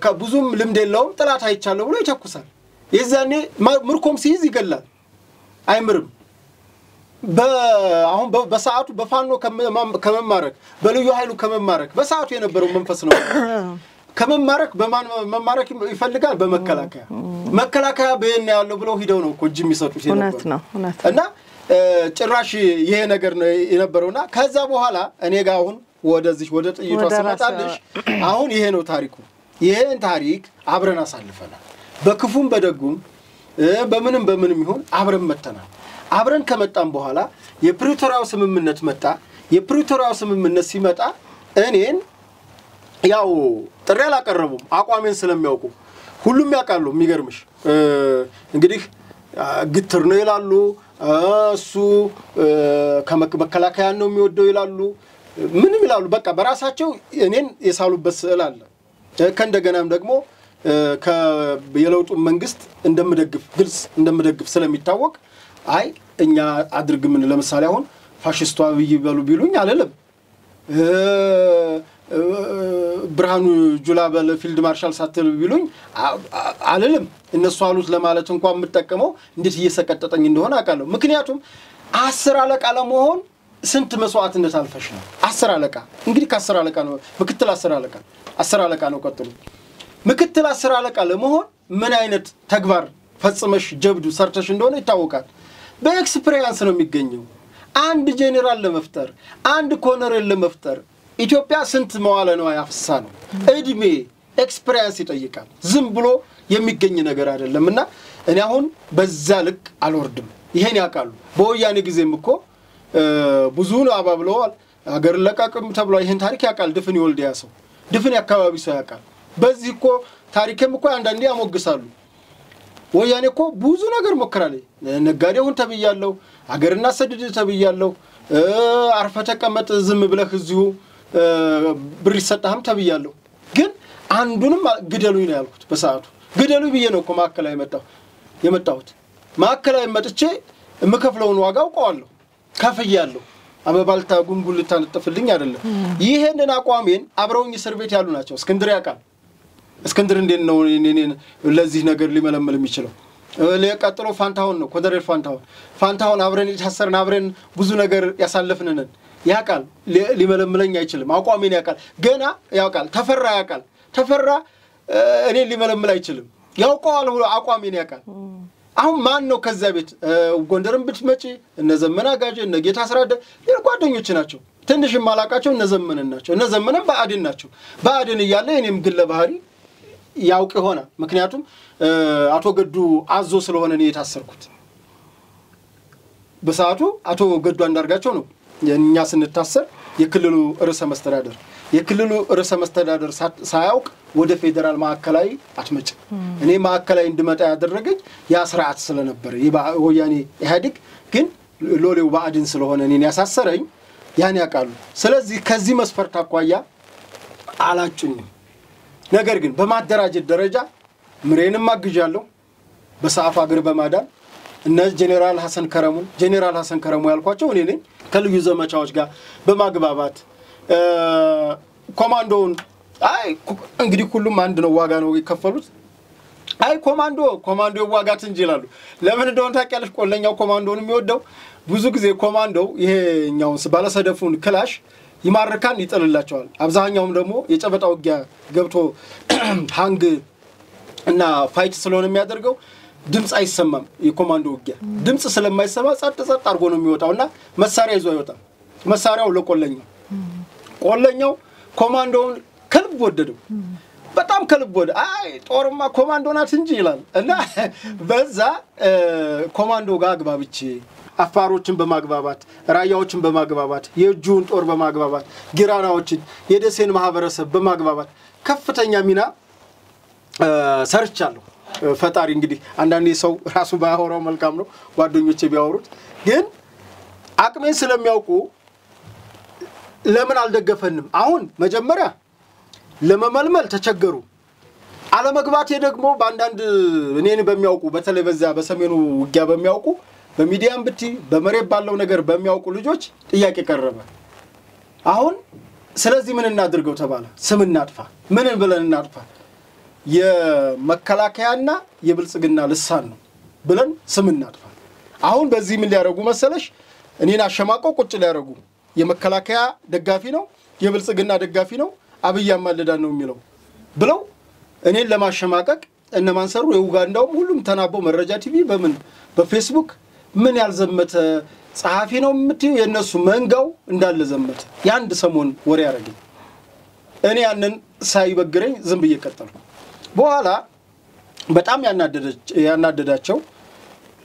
ከብዙም ልምድ የለውም ጥላት አይቻለው ብሎ ይተኩሳል የዛኔ ምርኮም ሲይዝ ይገላል አይምርም አሁን በሰዓቱ በፋኖ ከመማረክ በልዩ ኃይሉ ከመማረክ በሰዓቱ የነበረው መንፈስ ነው ከመማረክ በማን መማረክ ይፈልጋል በመከላከያ በእኛ ያለው ብለው ሂደው ነው እኮ እጅ የሚሰጡት የነበረው እና ጭራሽ ይሄ ነገር ነው የነበረውና ከዛ በኋላ እኔ ጋር አሁን ወደዚህ ወደ ጥይቷ ሰማታለሽ አሁን ይሄ ነው ታሪኩ ይሄን ታሪክ አብረን አሳልፈናል በክፉም በደጉም በምንም ይሁን አብረን መተናል አብረን ከመጣን በኋላ የፕሪቶሪያው ስምምነት መጣ የፕሪቶሪያው ስምምነት ሲመጣ እኔን ያው ጥሪ አላቀረቡም አቋሜን ስለሚያውቁ ሁሉም ያውቃሉ የሚገርምሽ እንግዲህ ግትር ነው ይላሉ እሱ ከመከላከያ ነው የሚወደው ይላሉ ምንም ይላሉ በቃ በራሳቸው እኔን የሳሉበት ስዕል አለ ከእንደገናም ደግሞ የለውጡ መንግስት እንደምደግፍ ግልጽ እንደምደግፍ ስለሚታወቅ አይ እኛ አድርግ ምን ለምሳሌ አሁን ፋሺስቱ አብይ ይበሉ ቢሉኝ አለለም ብርሃኑ ጁላ በፊልድ ማርሻል ሳትል ቢሉኝ አለለም እነሱ አሉት ለማለት እንኳን የምጠቀመው እንዴት እየሰቀጠጠኝ እንደሆነ አቃለው ምክንያቱም 10 አለቃ ለመሆን ስንት መስዋዕትነት አልፈሽ ነው 10 አለቃ እንግዲህ ከ10 አለቃ ነው ምክትል 10 አለቃ ነው ቀጥሉ ምክትል 10 አለቃ ለመሆን ምን አይነት ተግባር ፈጽመሽ ጀብዱ ሰርተሽ እንደሆነ ይታወቃል በኤክስፒሪየንስ ነው የሚገኘው አንድ ጄኔራል ለመፍጠር አንድ ኮሎኔል ለመፍጠር ኢትዮጵያ ስንት መዋለ ነው ያፈሳ ነው እድሜ ኤክስፒሪየንስ ይጠይቃል ዝም ብሎ የሚገኝ ነገር አይደለምና እኔ አሁን በዛ ልክ አልወርድም ይሄን ያውቃሉ በወያኔ ጊዜም እኮ ብዙ ነው አባብለዋል ሀገር ለቃቅም ተብሎ ይሄን ታሪክ ያውቃል ድፍን ይወልዲያ ሰው ድፍን ያካባቢ ሰው ያውቃል በዚህ እኮ ታሪክም እኮ አንዳንዴ ያሞግሳሉ ወያኔ እኮ ብዙ ነገር ሞክራለ ነጋዴውን ተብያለው ሀገርና ሰድድ ተብያለው አርፈ ተቀመጥ ዝም ብለህ እዚሁ ብር ይሰጣህም ተብያለው ግን አንዱንም ግደሉኝ ነው ያልኩት በሰዓቱ ግደሉኝ ብዬ ነው እኮ ማከላይ የመጣሁት ማከላይ መጥቼ የምከፍለውን ዋጋ አውቀዋለሁ ከፍያለሁ አበባልታ ጉንጉልታ ነጥፍልኝ አይደለም ይሄንን አቋሜን አብረውኝ እስር ቤት ያሉ ናቸው እስክንድር ያውቃል እስክንድር እንዴት ነው እኔን ለዚህ ነገር ሊመለመል የሚችለው ለቀጥሎ ፋንታውን ነው ኮደሬል ፋንታውን አብረን ይታሰርና አብረን ብዙ ነገር ያሳለፍነን ያውቃል ሊመለመለኝ አይችልም አቋሜን ያውቃል ገና ያውቃል ተፈራ እኔ ሊመለመል አይችልም ያውቀዋል አቋሜን ያውቃል አሁን ማን ነው ከዛ ቤት ጎንደርም ብትመጪ እነዘመና ጋጀ እነጌታ አስራደ የጓደኞች ናቸው ትንሽ ማላቃቸው እነዘመነም ባአድን ናቸው ባአድን ይያለ እኔም ግለ ባህሪ ያውቅ ሆነ ምክንያቱም አቶ ገዱ አዞ ስለሆነ ነው የታሰርኩት በሰዓቱ አቶ ገዱ አንዳርጋቸው ነው የኛ ስንታሰር የክልሉ ርዕሰ መስተዳድር የክልሉ ርዕሰ መስተዳድር ሳያውቅ ወደ ፌደራል ማዕከላዊ አትመጭ እኔ ማዕከላዊ እንድመጣ ያደረገኝ ያ ስርዓት ስለነበር ወያኔ ኢህአዴግ ግን ሎሌው ባዕድን ስለሆነ እኔን ያሳሰረኝ ያን ያቃሉ ስለዚህ ከዚህ መስፈርት አቋያ አላጭኝም ነገር ግን በማደራጀት ደረጃ ምሬንም አግጃለሁ በሰዓፍ አገር በማዳን እነ ጄኔራል ሐሰን ከረሙ ያልኳቸው እኔ ነኝ ከልዩ ዘመቻዎች ጋር በማግባባት ኮማንዶን አይ እንግዲህ ሁሉም አንድ ነው ዋጋ ነው ይከፈሉት አይ ኮማንዶ ዋጋት እንጂ ይላሉ ለምን እንደሆነ ታውቂያለሽ ቆለኛው ኮማንዶን የሚወደው ብዙ ጊዜ ኮማንዶ ይሄኛው ባለሰደፉን ክላሽ ይማርካን ይጥልላቸዋል አብዛኛውም ደግሞ የጨበጣ ውጊያ ገብቶ ሃንግ እና ፋይት ስለሆነ የሚያደርገው ድምጽ አይሰማም የኮማንዶ ውጊያ ድምጽ ስለማይሰማ ጸጥ አርጎ ነው የሚወጣውና መሳሪያ ይዞ አይወጣም መሳሪያው ለቆለኛው ኮማንዶውን ከልብ ወደደው በጣም ከልብ ወደ አይ ጦርማ ኮማንዶ ናት እንጂ ይላል እና በዛ ኮማንዶ ጋር አግባብቼ አፋሮችን በማግባባት ራያዎችን በማግባባት የጁን ጦር በማግባባት ጊራናዎችን የደሴን ማህበረሰብ በማግባባት ከፍተኛ ሚና ሰርቻለሁ ፈጣሪ እንግዲህ አንዳንዴ ሰው ራሱ ባያወራው መልካም ነው ጓደኞቼ ቢያወሩት ግን አቅሜን ስለሚያውቁ ለምን አልደገፈንም አሁን መጀመሪያ ለመመልመል ተቸገሩ አለመግባቴ ደግሞ በአንዳንድ እኔን በሚያውቁ በተለይ በዛ በሰሜኑ ውጊያ በሚያውቁ በሚዲያም ብቲ በመሬት ባለው ነገር በሚያውቁ ልጆች ጥያቄ ቀረበ አሁን ስለዚህ ምን እናድርገው ተባለ ስም እናጥፋ ምን ብለን እናጥፋ የመከላከያና የብልጽግና ልሳን ነው ብለን ስም እናጥፋ አሁን በዚህ ምን ሊያረጉ መሰለሽ እኔን አሸማቀው ቁጭ ሊያረጉ የመከላከያ ደጋፊ ነው የብልጽግና ደጋፊ ነው አብይ ያማለዳን ነው የሚለው ብለው እኔን ለማሸማቀቅ እነማን ሰሩ የኡጋንዳውም ሁሉም ተናበው መረጃ ቲቪ በፌስቡክ ምን ያልዘመተ ጸሐፊ ነው የምትዩ የነሱ መንጋው እንዳለ ዘመተ ያንድ ሰሞን ወሬ ያረጋኝ እኔ ያንን ሳይበግረኝ ዝም ብዬ ቀጠልኩ በኋላ በጣም ያናደዳቸው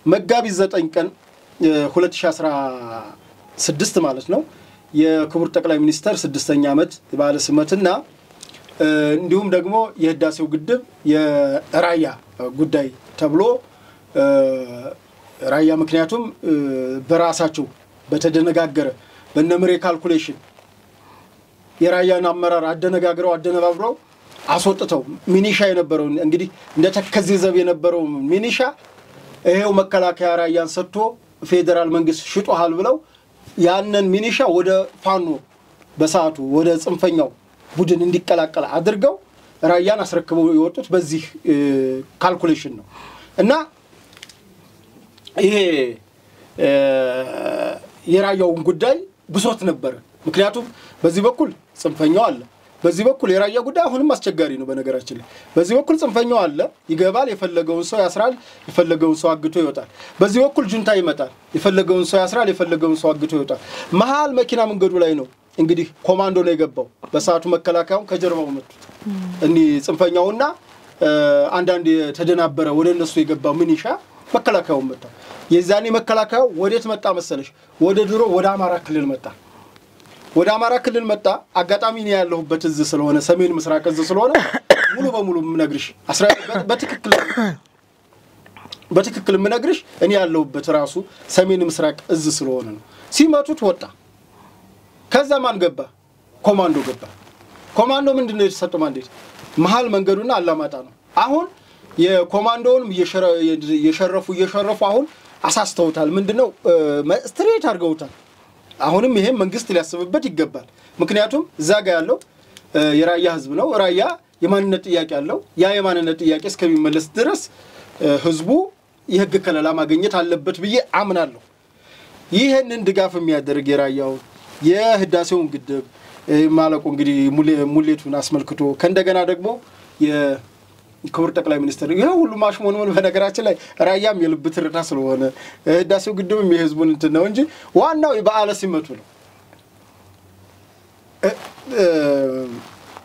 መጋቢት 9 ቀን 2016 ማለት ነው የክቡር ጠቅላይ ሚኒስተር 6ኛ ዓመት ባለ ስመትና እንዲሁም ደግሞ የህዳሴው ግድብ የራያ ጉዳይ ተብሎ ራያ ምክንያቱም በራሳቸው በተደነጋገረ በነምሬ ካልኩሌሽን የራያን አመራር አደነባብረው አስወጥተው ሚኒሻ የነበረው እንግዲህ እንደተከዘ ዘብ የነበረው ሚኒሻ ይሄው መከላከያ ራያን ሰጥቶ ፌደራል መንግስት ሽጦሃል ብለው ያንን ሚኒሻ ወደ ፋኖ በሰዓቱ ወደ ጽንፈኛው ቡድን እንዲቀላቀል አድርገው ራያን አስረክበው የወጡት በዚህ ካልኩሌሽን ነው እና ይሄ የራያውን ጉዳይ ብሶት ነበር ምክንያቱም በዚህ በኩል ጽንፈኛው አለ በዚህ በኩል የራያ ጉዳይ አሁንም አስቸጋሪ ነው በነገራችን ላይ በዚህ በኩል ጽንፈኛው አለ ይገባል የፈለገውን ሰው ያስራል የፈለገውን ሰው አግቶ ይወጣል በዚህ በኩል ጁንታ ይመጣል የፈለገውን ሰው ያስራል የፈለገውን ሰው አግቶ ይወጣል መሃል መኪና መንገዱ ላይ ነው እንግዲህ ኮማንዶ ነው የገባው በሰዓቱ መከላከያውን ከጀርባው መጡት እኒ ጽንፈኛውና አንዳንድ ተደናበረ ወደ እነሱ የገባው ሚኒሻ መከላከያው መጣ የዛኔ መከላከያው ወዴት መጣ መሰለሽ ወደ ድሮ ወደ አማራ ክልል መጣ አጋጣሚ ነው ያለሁበት እዝ ስለሆነ ሰሜን ምስራቅ እዝ ስለሆነ ሙሉ በሙሉ ምነግርሽ በትክክል ምነግርሽ እኔ ያለሁበት ራሱ ሰሜን ምስራቅ እዝ ስለሆነ ነው ሲመቱት ወጣ ከዛ ማን ገባ ኮማንዶ ገባ ኮማንዶ ምንድነው የተሰጠው ማንዴት መሃል መንገዱና አላማጣ ነው አሁን የኮማንዶውን እየሸረፉ አሁን አሳስተውታል ምንድነው ስትሬት አድርገውታል አሁንም ይሄን መንግስት ሊያስብበት ይገባል ምክንያቱም ዛጋ ያለው የራያ ህዝብ ነው ራያ የማንነት ጥያቄ ያለው ያ የማንነት ጥያቄ እስከሚመለስ ድረስ ህዝቡ የህግ ከለላ ማግኘት አለበት ብዬ አምናለሁ ይሄንን ድጋፍ የሚያደርግ የራያው የህዳሴውን ግድብ ማለቁ እንግዲህ ሙሌቱን አስመልክቶ ከእንደገና ደግሞ የክቡር ጠቅላይ ሚኒስትር ይሄ ሁሉ ማሽሞን በነገራችን ላይ ራያም የልብ ትርታ ስለሆነ ህዳሴው ግድብም የህዝቡን እንትን ነው እንጂ ዋናው የበዓለ ሲመቱ ነው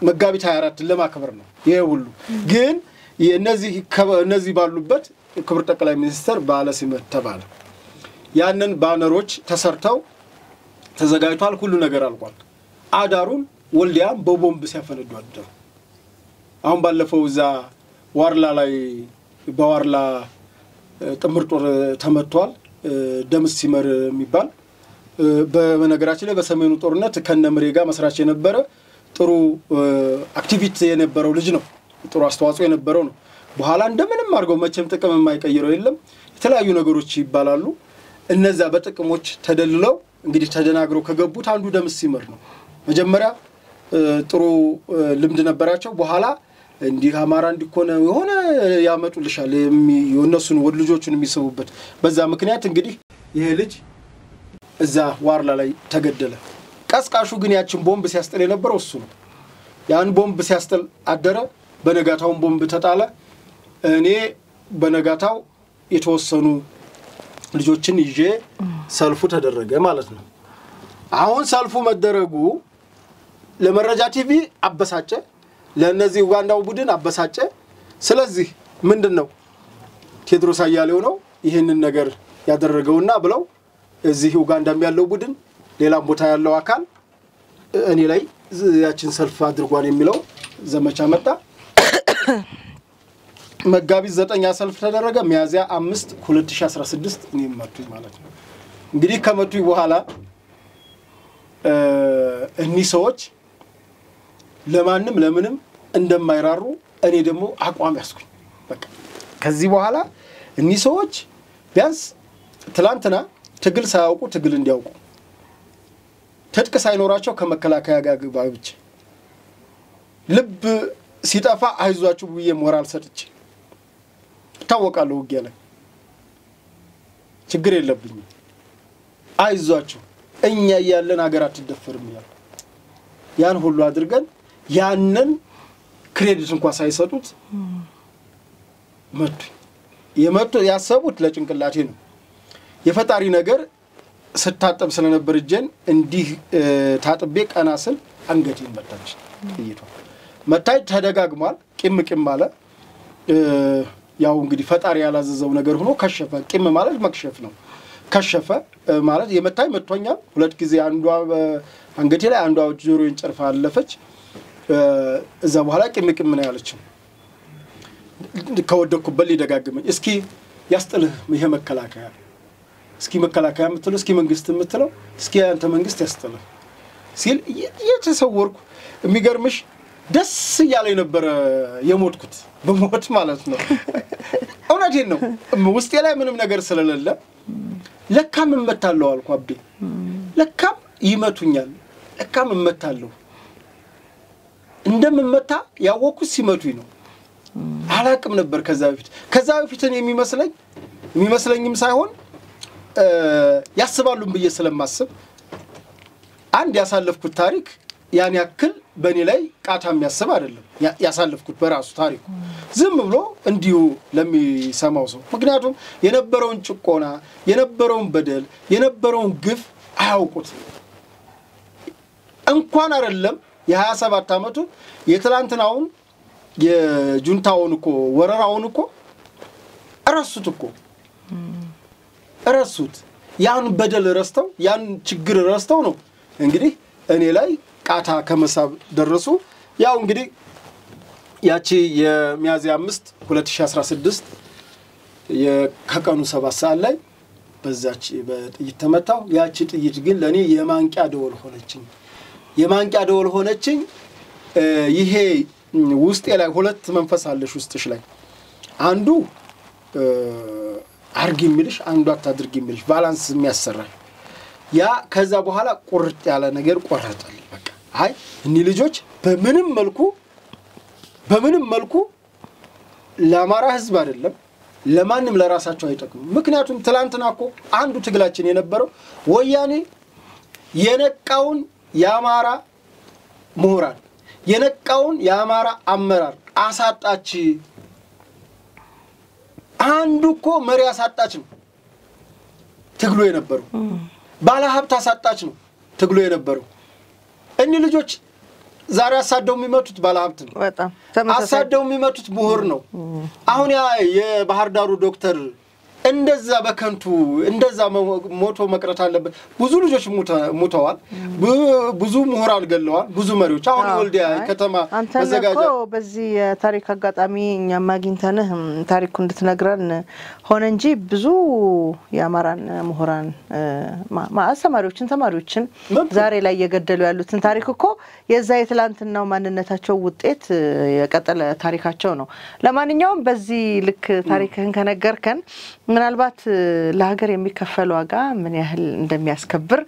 መጋቢት 24 ለማከበር ነው ይሄ ሁሉ ግን እነዚህ ባሉበት ክቡር ጠቅላይ ሚኒስትር በዓለ ሲመት ተባለ ያንን ባነሮች ተሰርተው ተዘጋጅቷል ሁሉ ነገር አልቋል አዳሩን ወልዲያም በቦምብ ሲያፈነዱ አደሩ። አሁን ባለፈው እዛ ዋርላ ላይ በዋርላ ጥምር ጦር ተመቷል። ደምስ ሲመር የሚባል በነገራችን ላይ በሰሜኑ ጦርነት ከነምሬ ጋር መስራች የነበረ ጥሩ አክቲቪቲ የነበረው ልጅ ነው። ጥሩ አስተዋጽኦ የነበረው ነው። በኋላ እንደምንም አድርገው መቼም ጥቅም የማይቀይረው የለም የተለያዩ ነገሮች ይባላሉ። እነዛ በጥቅሞች ተደልለው እንግዲህ ተደናግረው ከገቡት አንዱ ደምስ ሲመር ነው። መጀመሪያ ጥሩ ልምድ ነበራቸው። በኋላ እንዲህ አማራ እንዲኮነ የሆነ ያመጡልሻል የነሱን ወድ ልጆቹን የሚሰቡበት በዛ ምክንያት እንግዲህ ይሄ ልጅ እዛ ዋርላ ላይ ተገደለ። ቀስቃሹ ግን ያችን ቦምብ ሲያስጥል የነበረው እሱ ነው። ያን ቦምብ ሲያስጥል አደረ። በነጋታው ቦምብ ተጣለ። እኔ በነጋታው የተወሰኑ ልጆችን ይዤ ሰልፉ ተደረገ ማለት ነው። አሁን ሰልፉ መደረጉ ለመረጃ ቲቪ አበሳጨ፣ ለነዚህ ኡጋንዳው ቡድን አበሳጨ። ስለዚህ ምንድነው ቴድሮስ አያሌው ነው ይሄንን ነገር ያደረገውና ብለው እዚህ ኡጋንዳም ያለው ቡድን ሌላም ቦታ ያለው አካል እኔ ላይ ያችን ሰልፍ አድርጓል የሚለው ዘመቻ መጣ። መጋቢት 9 ሰልፍ ተደረገ። ሚያዝያ 5 2016 እኔም መጥቶኝ ማለት ነው። እንግዲህ ከመጡኝ በኋላ እኚህ ሰዎች ለማንም ለምንም እንደማይራሩ እኔ ደግሞ አቋም ያስኩኝ። በቃ ከዚህ በኋላ እኚህ ሰዎች ቢያንስ ትላንትና ትግል ሳያውቁ ትግል እንዲያውቁ ትጥቅ ሳይኖራቸው ከመከላከያ ጋር ግባብጭ ልብ ሲጠፋ አይዟችሁ ብዬ ሞራል ሰጥቼ ታወቃለሁ። ውጊያ ላይ ችግር የለብኝም አይዟችሁ እኛ ያለን ሀገር አትደፈርም ይላል። ያን ሁሉ አድርገን ያንን ክሬዲት እንኳን ሳይሰጡት መጡ ያሰቡት ለጭንቅላቴ ነው። የፈጣሪ ነገር ስታጠብ ስለነበር እጄን እንዲህ ታጥቤ ቀናስል አንገቴን መታች ጥይቷ መታይ ተደጋግሟል። ቂም አለ። ያው እንግዲህ ፈጣሪ ያላዘዘው ነገር ሆኖ ከሸፈ። ቂም ማለት መክሸፍ ነው። ከሸፈ ማለት የመታይ መጥቶኛል ሁለት ጊዜ። አንዷ አንገቴ ላይ አንዷ ጆሮዬን ጨርፋ አለፈች። እዛ በኋላ ቂም ነው ያለችው። ከወደኩበት ሊደጋግመኝ እስኪ ያስጥልህ ይሄ መከላከያ እስኪ መከላከያ የምትለው እስኪ መንግስት የምትለው እስኪ አንተ መንግስት ያስጥልህ ሲል የተሰወርኩ የሚገርምሽ ደስ ያለኝ ነበር የሞትኩት በሞት ማለት ነው። እውነቴን ነው። ውስጤ ላይ ምንም ነገር ስለሌለ ለካም እመታለሁ አልኩ አብዴ ለካም ይመቱኛል ለካም እመታለሁ እንደምመታ ያወኩት ሲመቱኝ ነው። አላቅም ነበር ከዛ በፊት የሚመስለኝም ሳይሆን ያስባሉም ብዬ ስለማስብ አንድ ያሳለፍኩት ታሪክ ያን ያክል በኔ ላይ ቃታም ያስብ አይደለም ያሳለፍኩት በራሱ ታሪኩ ዝም ብሎ እንዲሁ ለሚሰማው ሰው ምክንያቱም የነበረውን ጭቆና የነበረውን በደል የነበረውን ግፍ አያውቁት እንኳን አይደለም የ27 አመቱ የትላንትናውን የጁንታውን እኮ ወረራውን እኮ ረሱት ያን በደል ረስተው ያን ችግር ረስተው ነው እንግዲህ እኔ ላይ ቃታ ከመሳብ ደረሱ። ያው እንግዲህ ያቺ የሚያዝያ 5 2016 ከቀኑ 7 ሰዓት ላይ በዛች በጥይት ተመታው። ያቺ ጥይት ግን ለኔ የማንቂያ ደወል ሆነችኝ። ይሄ ውስጤ ላይ ሁለት መንፈስ አለሽ ውስጥሽ ላይ አንዱ አርጊ የሚልሽ አንዱ አታድርጊ የሚልሽ ባላንስ የሚያሰራ ያ ከዛ በኋላ ቁርጥ ያለ ነገር ቆረጠልኝ። በቃ አይ እኒ ልጆች በምንም መልኩ ለአማራ ህዝብ አይደለም ለማንም ለራሳቸው አይጠቅሙ። ምክንያቱም ትላንትናኮ አንዱ ትግላችን የነበረው ወያኔ የነቃውን የአማራ ምሁራን የነቃውን የአማራ አመራር አሳጣች። አንዱ እኮ መሪ አሳጣች ነው ትግሉ የነበረው። ባለ ሀብት አሳጣች ነው ትግሉ የነበረው። እኒ ልጆች ዛሬ አሳደው የሚመቱት ባለ ሀብት ነው። በጣም አሳደው የሚመቱት ምሁር ነው። አሁን ያ የባህር ዳሩ ዶክተር እንደዛ በከንቱ እንደዛ ሞቶ መቅረት አለበት ብዙ ልጆች ሞተዋል ብዙ ምሁራን ገለዋል ብዙ መሪዎች አሁን ወልዲያ ከተማ ተዘጋጀ
በዚህ ታሪክ አጋጣሚ እኛ ማግኝተንህ ታሪኩ እንድትነግረን ሆነ እንጂ ብዙ ያማራን ምሁራን ማአሰማሪዎችን ተማሪዎችን ዛሬ ላይ የገደሉ ያሉትን ታሪክ እኮ የዛ የትላንትናው ማንነታቸው ውጤት የቀጠለ ታሪካቸው ነው ለማንኛውም በዚህ ልክ ታሪክህን ከነገርከን ምናልባት ለሀገር የሚከፈል ዋጋ ምን ያህል እንደሚያስከብር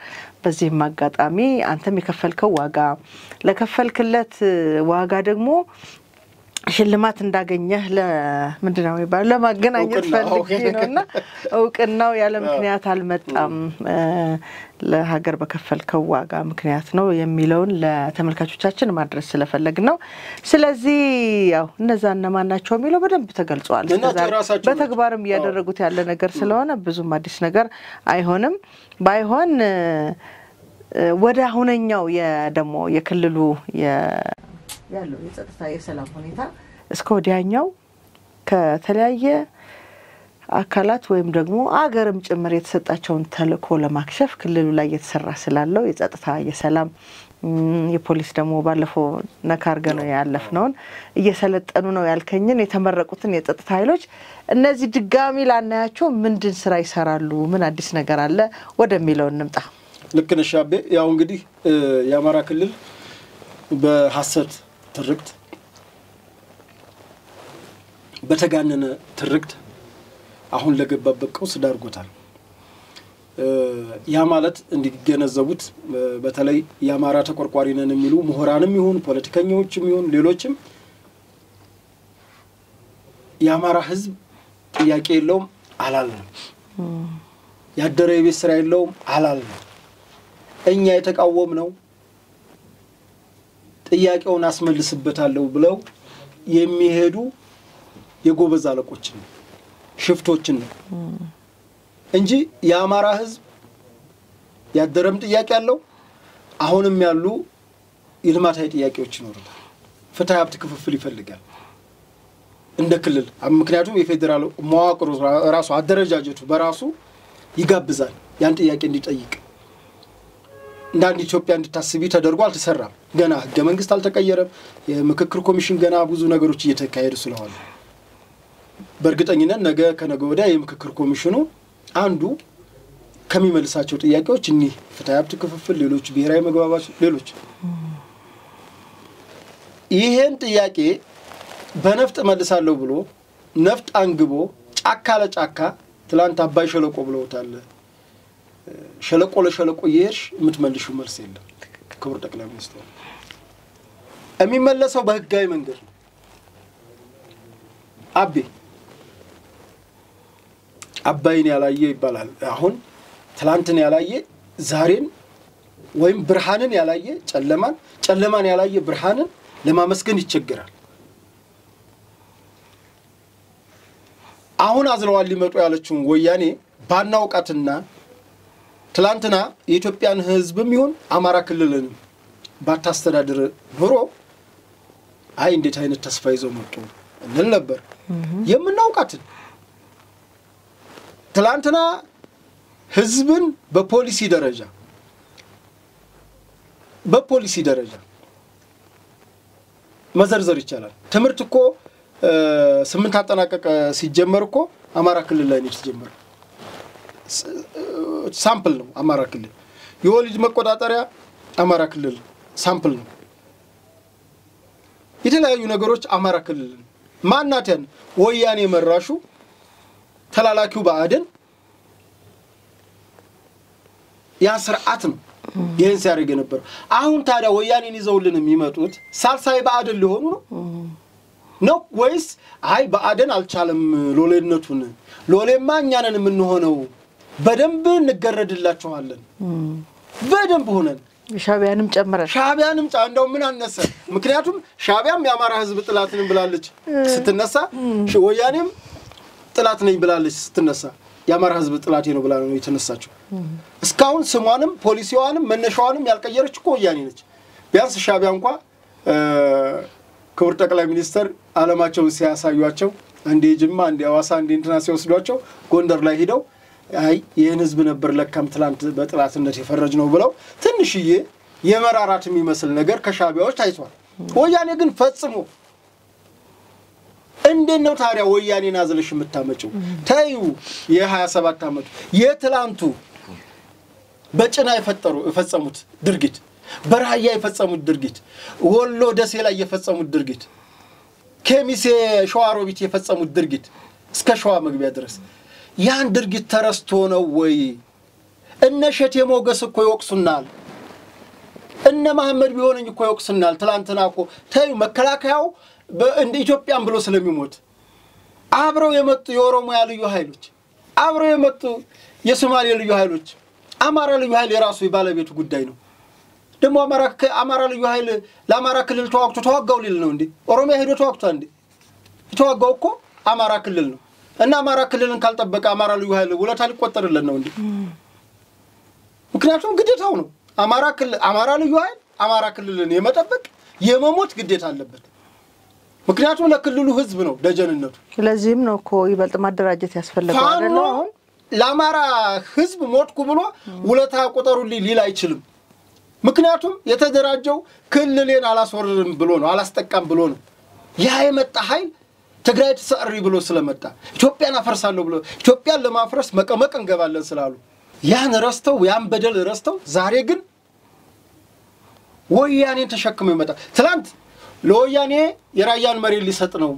በዚህ ማጋጣሚ አንተም የከፈልከው ዋጋ ለከፈልክለት ዋጋ ደግሞ ሽልማት እንዳገኘህ ለምንድነው ይባል ለማገናኘት ፈልጌ ነውና እውቅናው ያለ ምክንያት አልመጣም ለሀገር በከፈልከው ዋጋ ምክንያት ነው የሚለውን ለተመልካቾቻችን ማድረስ ስለፈለግን ነው ስለዚህ ያው እነዛና ማናቸው የሚለው በደንብ ተገልጿል በተግባርም ያደረጉት ያለ ነገር ስለሆነ ብዙም አዲስ ነገር አይሆንም ባይሆን ወደ አሁንኛው የደሞ የክልሉ ያለው የጸጥታ የሰላም ሁኔታ እስከ ወዲያኛው ከተለያየ አካላት ወይም ደግሞ አገርም ጭምር የተሰጣቸውን ተልእኮ ለማክሸፍ ክልሉ ላይ የተሰራ ስላለው የጸጥታ የሰላም የፖሊስ ደግሞ ባለፈው ነካርገ ነው ያለፍነውን እየሰለጠኑ ነው ያልከኝን የተመረቁትን የጸጥታ ኃይሎች እነዚህ ድጋሚ ላናያቸው ምንድን ስራ ይሰራሉ ምን አዲስ ነገር አለ ወደሚለው እንምጣ
ልክነሽ አቤ ያው እንግዲህ የአማራ ክልል በሐሰት ትርክት በተጋነነ ትርክት አሁን ለገባበት ቀውስ ዳርጎታል ያ ማለት እንዲገነዘቡት በተለይ የአማራ ተቆርቋሪ ነን የሚሉ ምሁራንም ይሁን ፖለቲከኞችም ይሁን ሌሎችም የአማራ ህዝብ ጥያቄ የለውም አላልንም ያደረ የቤት ስራ የለውም አላልንም እኛ የተቃወም ነው ጥያቄውን አስመልስበታለሁ ብለው የሚሄዱ የጎበዝ አለቆችን ሽፍቶችን እንጂ የአማራ ህዝብ ያደረም ጥያቄ ያለው አሁንም ያሉ የልማታዊ ጥያቄዎች ይኖሩታል ፍትሃዊ ሀብት ክፍፍል ይፈልጋል እንደ ክልል ምክንያቱም የፌደራል መዋቅሩ ራሱ አደረጃጀቱ በራሱ ይጋብዛል ያን ጥያቄ እንዲጠይቅ እንዳንድ ኢትዮጵያ እንድታስቢ ተደርጓል ተሰራም ገና ህገ መንግስት አልተቀየረም የምክክር ኮሚሽን ገና ብዙ ነገሮች እየተካሄዱ ስለሆነ በእርግጠኝነት ነገ ከነገ ወዲያ የምክክር ኮሚሽኑ አንዱ ከሚመልሳቸው ጥያቄዎች እኒ ፍትሃዊ ሀብት ክፍፍል ሌሎች ብሔራዊ መግባባት ሌሎች ይሄን ጥያቄ በነፍጥ መልሳለሁ ብሎ ነፍጥ አንግቦ ጫካ ለጫካ ትላንት አባይ ሸለቆ ብለውታል ሸለቆ ለሸለቆ ይሄሽ ምትመልሹ መልስ የለም ክቡር ጠቅላይ ሚኒስትር የሚመለሰው በህጋዊ መንገድ ነው አባይን ያላየ ይባላል አሁን ትላንትን ያላየ ዛሬን ወይም ብርሃንን ያላየ ጨለማን ያላየ ብርሃንን ለማመስገን ይቸገራል አሁን አዝለዋል ሊመጡ ያለችው ወያኔ ባናውቃትና ትላንትና የኢትዮጵያን ህዝብም ይሁን አማራ ክልልን ባታስተዳድር ኖሮ አይ እንዴት አይነት ተስፋ ይዘው መጡ እንል ነበር የምናውቃትን ትላንትና ህዝብን በፖሊሲ ደረጃ መዘርዘር ይቻላል ትምርት እኮ 8 አጠናቀቀ ሲጀመር እኮ አማራ ክልል ላይ ነው ሲጀመር ሳምፕል ነው አማራ ክልል የወልጅ መቆጣጠሪያ አማራ ክልል ሳምፕል ነው የተለያዩ ነገሮች አማራ ክልል ማናተን ወያኔ መራሹ ተላላኪው ባአደን ያ ስርዓት ነው ይሄን ሲያደርግ ነበር አሁን ታዲያ ወያኔን ይዘውልን የሚመጡት ሳልሳይ ባአደን ሊሆኑ ነው ወይስ አይ ባአደን አልቻለም ሎሌነቱን ሎሌማ እኛንን የምንሆነው በደንብ እንገረድላችኋለን በደንብ ሆነን
ሻቢያንም
እንደው ምን አነሰ ምክንያቱም ሻቢያም የአማራ ህዝብ ጥላትን ብላለች ስትነሳ ወያኔም ጥላት ነኝ ብላለች ስትነሳ የአማራ ህዝብ ጥላቴ ነው ብላ ነው የተነሳችው እስካሁን ስሟንም ፖሊሲዋንም መነሻዋንም ያልቀየረች እኮ ወያኔ ነች ቢያንስ ሻቢያ እንኳን ክቡር ጠቅላይ ሚኒስትር ዓለማቸው ሲያሳዩአቸው አንዴ ጅማ አንዴ አዋሳ አንዴ እንትና ሲወስዷቸው ጎንደር ላይ ሄደው አይ ይሄን ህዝብ ነበር ለካም ትላንት በጥላትነት የፈረጅ ነው ብለው ትንሽዬ የመራራት የሚመስል ነገር ከሻቢያዎች ታይቷል። ወያኔ ግን ፈጽሞ እንደነው ታዲያ ወያኔን አዝለሽ የምታመጪው? ታዩ የ27 አመቱ የትላንቱ በጭና የፈጸሙት ድርጊት፣ በራያ የፈጸሙት ድርጊት፣ ወሎ ደሴ ላይ የፈጸሙት ድርጊት፣ ከሚሴ ሸዋሮቢት የፈጸሙት ድርጊት እስከ ሸዋ መግቢያ ድረስ ያን ድርጊት ተረስቶ ነው ወይ? እነ ሸቴ ሞገስ እኮ ይወቅሱናል፣ እነ መሐመድ ቢሆንኝ እኮ ይወቅሱናል። ትላንትና እኮ ታዩ መከላከያው እንደ ኢትዮጵያን ብሎ ስለሚሞት አብረው የመጡ የኦሮሚያ ልዩ ኃይሎች፣ አብረው የመጡ የሶማሌ ልዩ ኃይሎች፣ አማራ ልዩ ኃይል የራሱ የባለቤቱ ጉዳይ ነው። ደግሞ አማራ ልዩ ኃይል ለአማራ ክልል ተዋጋው ሊል ነው እንዴ? ኦሮሚያ ሄዶ ተዋግቷል እንዴ? የተዋጋው እኮ አማራ ክልል ነው። እና አማራ ክልልን ካልጠበቀ አማራ ልዩ ኃይል ውለታ ሊቆጠርልን ነው እንዴ? ምክንያቱም ግዴታው ነው። አማራ ልዩ ኃይል አማራ ክልልን የመጠበቅ የመሞት ግዴታ አለበት። ምክንያቱም ለክልሉ ህዝብ ነው ደጀንነቱ።
ስለዚህም ነው እኮ ይበልጥ ማደራጀት ያስፈልጋል አይደል? አሁን
ለአማራ ህዝብ ሞትኩ ብሎ ውለታ ቆጠሩልኝ ሊል አይችልም። ምክንያቱም የተደራጀው ክልልን አላስወርርም ብሎ ነው፣ አላስጠቃም ብሎ ነው። ያ የመጣ ኃይል ትግራይ ተሰሪ ብሎ ስለመጣ ኢትዮጵያን አፈርሳለሁ ብሎ ኢትዮጵያን ለማፍረስ መቀመቅ እንገባለን ስላሉ ያን ረስተው ያን በደል ረስተው ዛሬ ግን ወያኔን ተሸክመው ይመጣ። ትላንት ለወያኔ የራያን መሬት ሊሰጥ ነው፣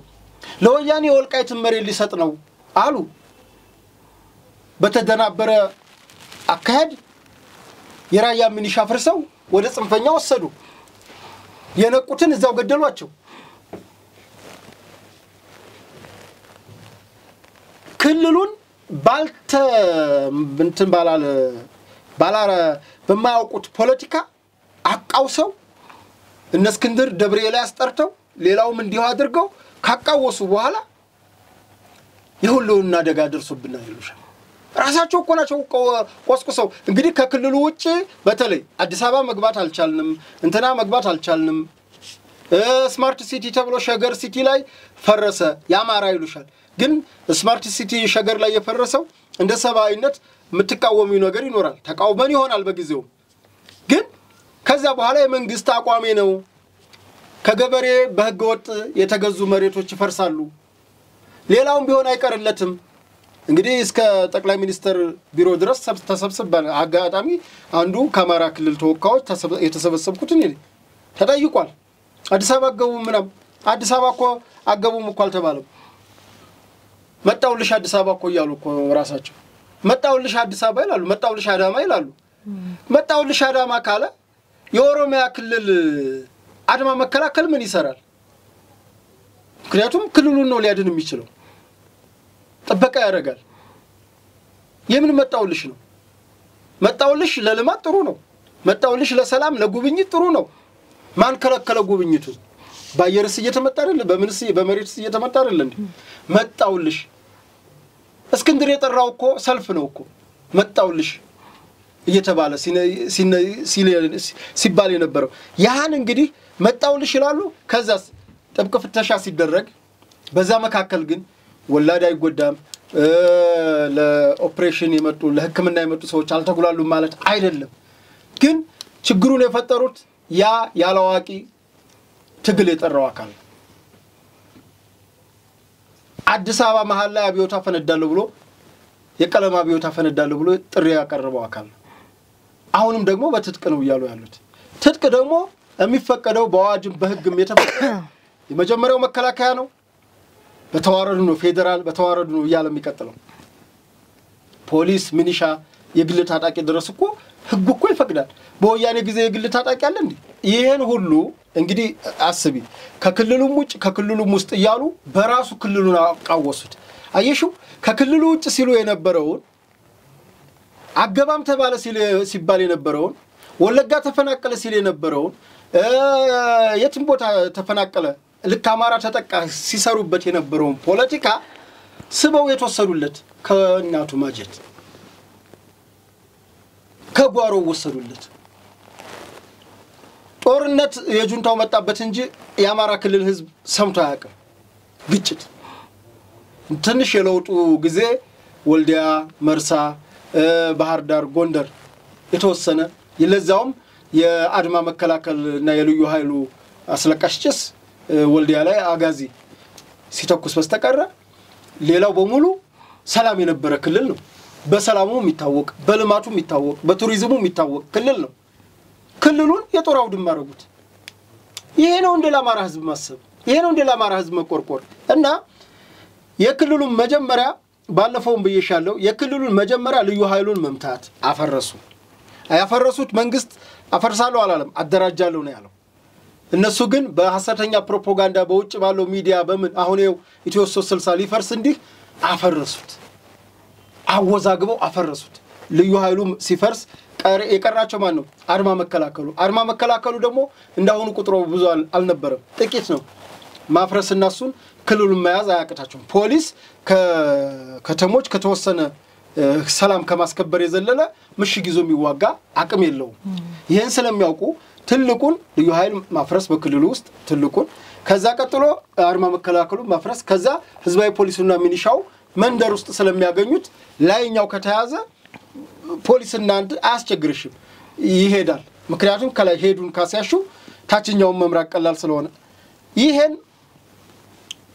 ለወያኔ የወልቃይትን መሬት ሊሰጥ ነው አሉ። በተደናበረ አካሄድ የራያ ሚኒሻ ፍርሰው ወደ ጽንፈኛ ወሰዱ። የነቁትን እዛው ገደሏቸው። ክልሉን እንትን ባላረ በማያውቁት ፖለቲካ አቃውሰው እነ እስክንድር ደብሬ ላይ አስጠርተው ሌላውም እንዲሁ አድርገው ካቃወሱ በኋላ የሁሉና አደጋ ደርሶብናል ይሉሻል። ራሳቸው እኮ ናቸው ቆስቁሰው እንግዲህ ከክልሉ ውጪ በተለይ አዲስ አበባ መግባት አልቻልንም፣ እንትና መግባት አልቻልንም፣ ስማርት ሲቲ ተብሎ ሸገር ሲቲ ላይ ፈረሰ ያማራ ይሉሻል። ግን ስማርት ሲቲ ሸገር ላይ የፈረሰው እንደ ሰባዊነት የምትቃወሚው ነገር ይኖራል፣ ተቃውመን ይሆናል በጊዜው። ግን ከዛ በኋላ የመንግስት አቋሜ ነው፣ ከገበሬ በህገ ወጥ የተገዙ መሬቶች ይፈርሳሉ፣ ሌላውም ቢሆን አይቀርለትም። እንግዲህ እስከ ጠቅላይ ሚኒስትር ቢሮ ድረስ ተሰብስበን አጋጣሚ አንዱ ከአማራ ክልል ተወካዮች የተሰበሰብኩት እኔ ተጠይቋል። አዲስ አበባ አገቡ ምናም አዲስ አበባ እኮ አገቡም እኮ አልተባለም። መጣውልሽ አዲስ አበባ እኮ ይያሉ እኮ ራሳቸው መጣውልሽ አዲስ አበባ ይላሉ፣ መጣውልሽ አዳማ ይላሉ። መጣውልሽ አዳማ ካለ የኦሮሚያ ክልል አድማ መከላከል ምን ይሰራል? ምክንያቱም ክልሉን ነው ሊያድን የሚችለው፣ ጥበቃ ያደርጋል። የምን መጣውልሽ ነው? መጣውልሽ ለልማት ጥሩ ነው፣ መጣውልሽ ለሰላም ለጉብኝት ጥሩ ነው። ማን ከለከለ ጉብኝቱ? ባየርስ እየተመጣ አይደል? በመሬትስ እየተመጣ አይደል እንዴ? መጣውልሽ እስክንድር የጠራው እኮ ሰልፍ ነው እኮ መጣውልሽ እየተባለ ሲባል የነበረው ያን እንግዲህ መጣውልሽ ይላሉ። ከዛስ ጥብቅ ፍተሻ ሲደረግ በዛ መካከል ግን ወላድ አይጎዳም፣ ለኦፕሬሽን የመጡ ለህክምና የመጡ ሰዎች አልተጉላሉም ማለት አይደለም። ግን ችግሩን የፈጠሩት ያ ያላዋቂ ትግል የጠራው አካል አዲስ አበባ መሃል ላይ አብዮት አፈነዳለሁ ብሎ የቀለም አብዮት አፈነዳለሁ ብሎ ጥሪ ያቀረበው አካል አሁንም ደግሞ በትጥቅ ነው ይያሉ ያሉት። ትጥቅ ደግሞ የሚፈቀደው በአዋጅም በህግም የተፈቀደ የመጀመሪያው መከላከያ ነው። በተዋረዱ ነው ፌደራል በተዋረዱ ነው ይያለ የሚቀጥለው ፖሊስ ሚኒሻ የግል ታጣቂ ድረስ እኮ ህግ እኮ ይፈቅዳል። በወያኔ ጊዜ የግል ታጣቂ አለ እንዴ? ይሄን ሁሉ እንግዲህ አስቢ ከክልሉም ውጭ ከክልሉም ውስጥ ይያሉ በራሱ ክልሉን አቃወሱት። አየሽው ከክልሉ ውጭ ሲሉ የነበረውን አገባም ተባለ ሲባል የነበረውን ወለጋ ተፈናቀለ ሲል የነበረውን የትም ቦታ ተፈናቀለ ልክ አማራ ተጠቃ ሲሰሩበት የነበረውን ፖለቲካ ስበው የተወሰዱለት ከእናቱ ማጀት ከጓሮ ወሰዱለት። ጦርነት የጁንታው መጣበት እንጂ የአማራ ክልል ህዝብ ሰምቶ አያውቅም። ግጭት ትንሽ የለውጡ ጊዜ ወልዲያ መርሳ ባህር ዳር ጎንደር የተወሰነ ይለዛውም የአድማ መከላከል እና የልዩ ኃይሉ አስለቃሽ ጭስ ወልዲያ ላይ አጋዚ ሲተኩስ በስተቀረ ሌላው በሙሉ ሰላም የነበረ ክልል ነው በሰላሙ የሚታወቅ በልማቱ የሚታወቅ በቱሪዝሙ የሚታወቅ ክልል ነው ክልሉን የጦር አውድማ አረጉት ይሄ ነው እንደ ለአማራ ህዝብ ማሰብ ይሄ ነው እንደ ለአማራ ህዝብ መቆርቆር እና የክልሉን መጀመሪያ ባለፈው ብዬሻለሁ የክልሉን መጀመሪያ ልዩ ኃይሉን መምታት አፈረሱ ያፈረሱት መንግስት አፈርሳለሁ አላለም አደራጃለሁ ነው ያለው እነሱ ግን በሐሰተኛ ፕሮፓጋንዳ በውጭ ባለው ሚዲያ በምን አሁን ይው ኢትዮ 360 ሊፈርስ እንዲህ አፈረሱት አወዛግበው አፈረሱት ልዩ ኃይሉ ሲፈርስ የቀራቸው ማን ነው አድማ መከላከሉ ደግሞ እንዳሁኑ ቁጥሩ ብዙ አልነበረም ጥቂት ነው ማፍረስና እሱን ክልሉን መያዝ አያቅታቸውም ፖሊስ ከተሞች ከተወሰነ ሰላም ከማስከበር የዘለለ ምሽግ ይዞ የሚዋጋ አቅም የለውም ይሄን ስለሚያውቁ ትልቁን ልዩ ኃይል ማፍረስ በክልሉ ውስጥ ትልቁን ከዛ ቀጥሎ አድማ መከላከሉ ማፍረስ ከዛ ህዝባዊ ፖሊስና ሚኒሻው መንደር ውስጥ ስለሚያገኙት ላይኛው ከተያዘ ፖሊስና አንድ አያስቸግርሽም ይሄዳል ምክንያቱም ከላይ ሄዱን ካሲያሹ ታችኛውን መምራት ቀላል ስለሆነ ይሄን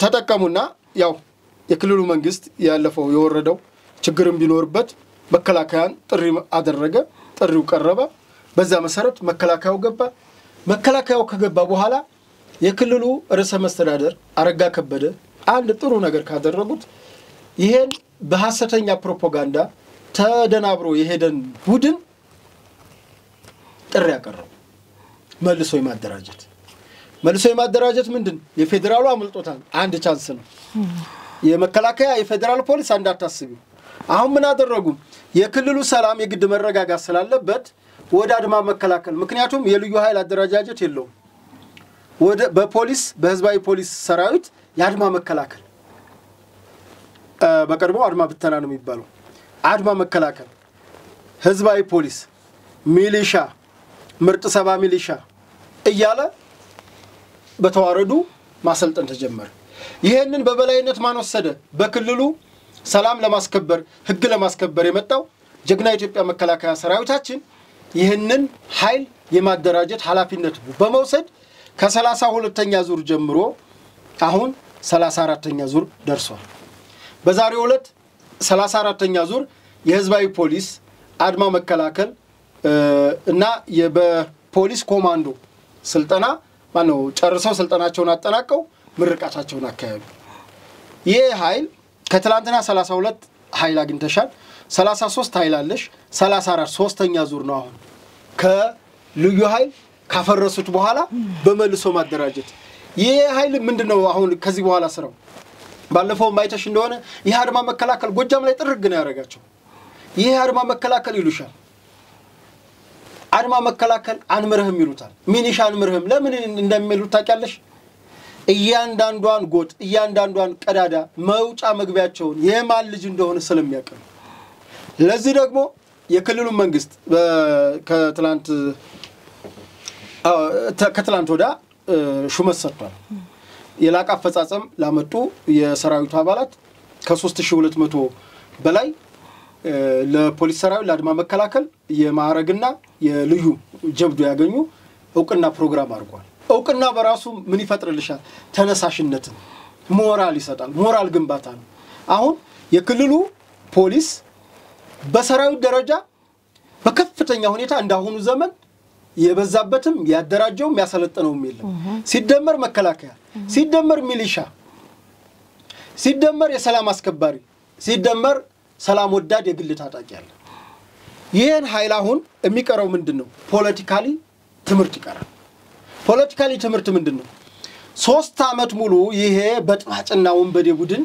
ተጠቀሙና ያው የክልሉ መንግስት ያለፈው የወረደው ችግርም ቢኖርበት መከላከያን ጥሪ አደረገ ጥሪው ቀረበ በዛ መሰረት መከላከያው ገባ መከላከያው ከገባ በኋላ የክልሉ ርዕሰ መስተዳድር አረጋ ከበደ አንድ ጥሩ ነገር ካደረጉት ይሄን በሐሰተኛ ፕሮፓጋንዳ ተደናብሮ የሄደን ቡድን ጥሪ ያቀረቡ መልሶ የማደራጀት ምንድን የፌደራሉ አመልጦታል አንድ ቻንስ ነው የመከላከያ የፌደራል ፖሊስ አንዳታስቢ አሁን ምን አደረጉ የክልሉ ሰላም የግድ መረጋጋት ስላለበት ወደ አድማ መከላከል ምክንያቱም የልዩ ኃይል አደራጃጀት የለውም ወደ በፖሊስ በህዝባዊ ፖሊስ ሰራዊት የአድማ መከላከል በቀርቦ አድማ ብተና ነው የሚባለው አድማ መከላከል ህዝባዊ ፖሊስ ሚሊሻ ምርጥ ሰባ ሚሊሻ እያለ በተዋረዱ ማሰልጠን ተጀመረ ይሄንን በበላይነት ማን ወሰደ በክልሉ ሰላም ለማስከበር ህግ ለማስከበር የመጣው ጀግና ኢትዮጵያ መከላከያ ሰራዊታችን ይሄንን ኃይል የማደራጀት ኃላፊነት በመውሰድ ከ32ኛ ዙር ጀምሮ አሁን 34ኛ ዙር ደርሷል በዛሬው ዕለት 34ኛ ዙር የህዝባዊ ፖሊስ አድማ መከላከል እና የበፖሊስ ኮማንዶ ስልጠና ማነው ጨርሰው ስልጠናቸውን አጠናቀው ምርቃታቸውን አካሄዱ ይሄ ኃይል ከትላንትና 32 ኃይል አግኝተሻል 33 ኃይል አለሽ 34 ሶስተኛ ዙር ነው አሁን ከልዩ ኃይል ካፈረሱት በኋላ በመልሶ ማደራጀት ይሄ ኃይል ምንድነው አሁን ከዚህ በኋላ ስራው ባለፈው ማይተሽ እንደሆነ ይሄ አድማ መከላከል ጎጃም ላይ ጥርግ ነው ያረጋቸው ይሄ አድማ መከላከል ይሉሻል አድማ መከላከል አንምርህም ይሉታል ሚኒሻ አንምርህም ለምን እንደሚሉት ታውቂያለሽ እያንዳንዷን ጎጥ እያንዳንዷን ቀዳዳ መውጫ መግቢያቸውን የማን ልጅ እንደሆነ ስለሚያውቅ ለዚህ ደግሞ የክልሉ መንግስት ከትላንት ወዳ ሹመት ሰጥቷል የላቃ አፈጻጸም ላመጡ የሰራዊቱ አባላት ከ3200 በላይ ለፖሊስ ሰራዊት ለአድማ መከላከል የማዕረግና የልዩ ጀብዱ ያገኙ እውቅና ፕሮግራም አድርጓል እውቅና በራሱ ምን ይፈጥርልሻል ተነሳሽነትን ሞራል ይሰጣል ሞራል ግንባታ ነው አሁን የክልሉ ፖሊስ በሰራዊት ደረጃ በከፍተኛ ሁኔታ እንዳሁኑ ዘመን የበዛበትም ያደራጀው ያሰለጠነው የለም ሲደመር መከላከያ ሲደመር ሚሊሻ ሲደመር የሰላም አስከባሪ ሲደመር ሰላም ወዳድ የግል ታጣቂ ያለ ይሄን ኃይል አሁን የሚቀረው ምንድነው ፖለቲካሊ ትምርት ይቀራል ፖለቲካሊ ትምርት ምንድነው 3 አመት ሙሉ ይሄ በጥባጭና ወንበዴ ቡድን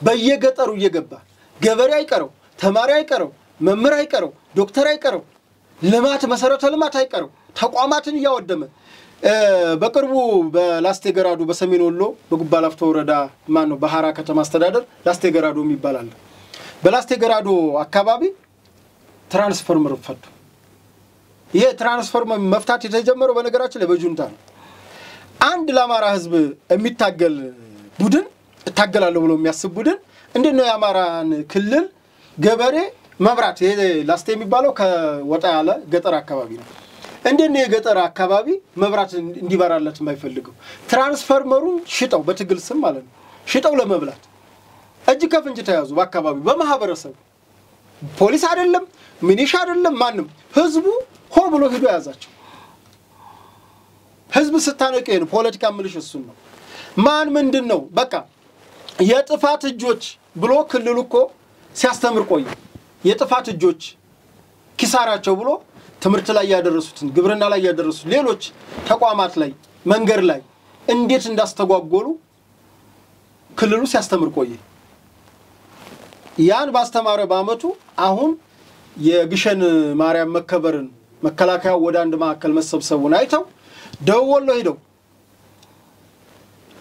በየገጠሩ እየገባ ገበሬ አይቀረው ተማሪ አይቀረው መምህር አይቀረው ዶክተር አይቀረው ልማት መሰረተ ልማት አይቀረው ተቋማትን ያወደመ በቅርቡ በላስቴገራዶ በሰሜን ወሎ በጉባላፍቶ ወረዳ ማነው በሐራ ከተማ አስተዳደር ላስቴገራዶ የሚባላል በላስቴገራዶ አካባቢ ትራንስፎርመር ፈቱ ይሄ ትራንስፎርመር መፍታት የተጀመረው በነገራችን ላይ በጁንታ ነው አንድ ለአማራ ህዝብ የሚታገል ቡድን እታገላለሁ ብሎ የሚያስብ ቡድን እንዴት ነው የአማራን ክልል ገበሬ መብራት ይሄ ላስቴ የሚባለው ከወጣ ያለ ገጠር አካባቢ ነው እንዴት ነው የገጠር አካባቢ መብራት እንዲበራለት የማይፈልገው ትራንስፎርመሩን ሽጠው በትግል ስም ማለት ነው ሽጠው ለመብላት እጅ ከፍንጅ ተያዙ በአካባቢው በማህበረሰብ ፖሊስ አይደለም ሚኒሻ አይደለም ማንም ህዝቡ ሆ ብሎ ሄዶ ያዛቸው ህዝብ ስታነቀ ነው ፖለቲካ ምልሽ እሱን ነው ማን ምንድነው በቃ የጥፋት እጆች ብሎ ክልሉኮ ሲያስተምር ቆይ የጥፋት እጆች ኪሳራቸው ብሎ ትምርት ላይ ያደረሱትን ግብርና ላይ ያደረሱት ሌሎች ተቋማት ላይ መንገር ላይ እንዴት እንዳስተጓጎሉ ክልሉ ሲያስተምር ቆይ ያን ባስተማረ ባመቱ አሁን የግሸን ማርያም መከበርን መከላከያ ወደ አንድ ማዕከል መሰብሰቡን አይተው ደወሎ ሄደው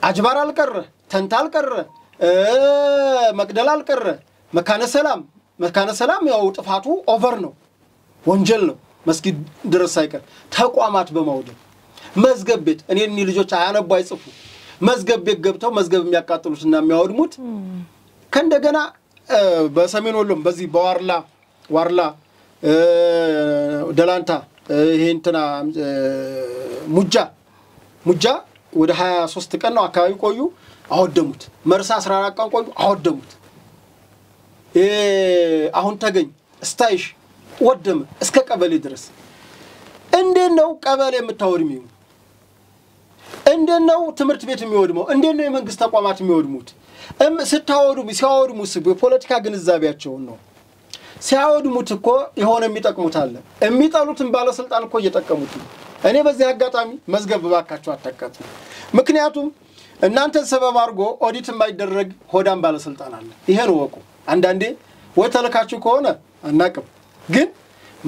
አጅባር አልቀረ ተንታ አልቀረ መቅደላ አልቀረ መካነ ሰላም ያው ጥፋቱ ኦቨር ነው ወንጀል ነው መስጊድ ድረስ ሳይቀር ተቋማት በማውደም መዝገብ ቤት እኔን ልጆች አያነቡ አይጽፉ መዝገብ ቤት ገብተው መዝገብ የሚያቃጥሉትና የሚያወድሙት ከእንደገና በሰሜን ወሎም በዚህ በዋርላ ደላንታ ይሄንትና ሙጃ ወደ 23 ቀን ነው አካባቢ ቆዩ አወደሙት መርሳ 14 ቀን ቆዩ አወደሙት አሁን ተገኝ ስታይሽ ወደም እስከ ቀበሌ ድረስ እንዴት ነው ቀበሌ የምታወድሚው እንዴት ነው ትምርት ቤት የሚወድመው እንዴት ነው የመንግስት ተቋማት የሚወድሙት ሲያወድሙስ በፖለቲካ ግንዛቤያቸው ነው ሲያወድሙት እኮ የሆነ የሚጠቅሙት አለ የሚጠሉትን ባለስልጣን እኮ እየተጠቀሙት እኔ በዚህ አጋጣሚ መዝገብ ባካቸው አተቀጥ ምክንያቱም እናንተን ሰበብ አርጎ ኦዲት የማይደረግ ሆዳም ባለስልጣን አለ ይሄን ወቁ አንዳንዴ ወተለካችሁ ከሆነ አናቅም ግን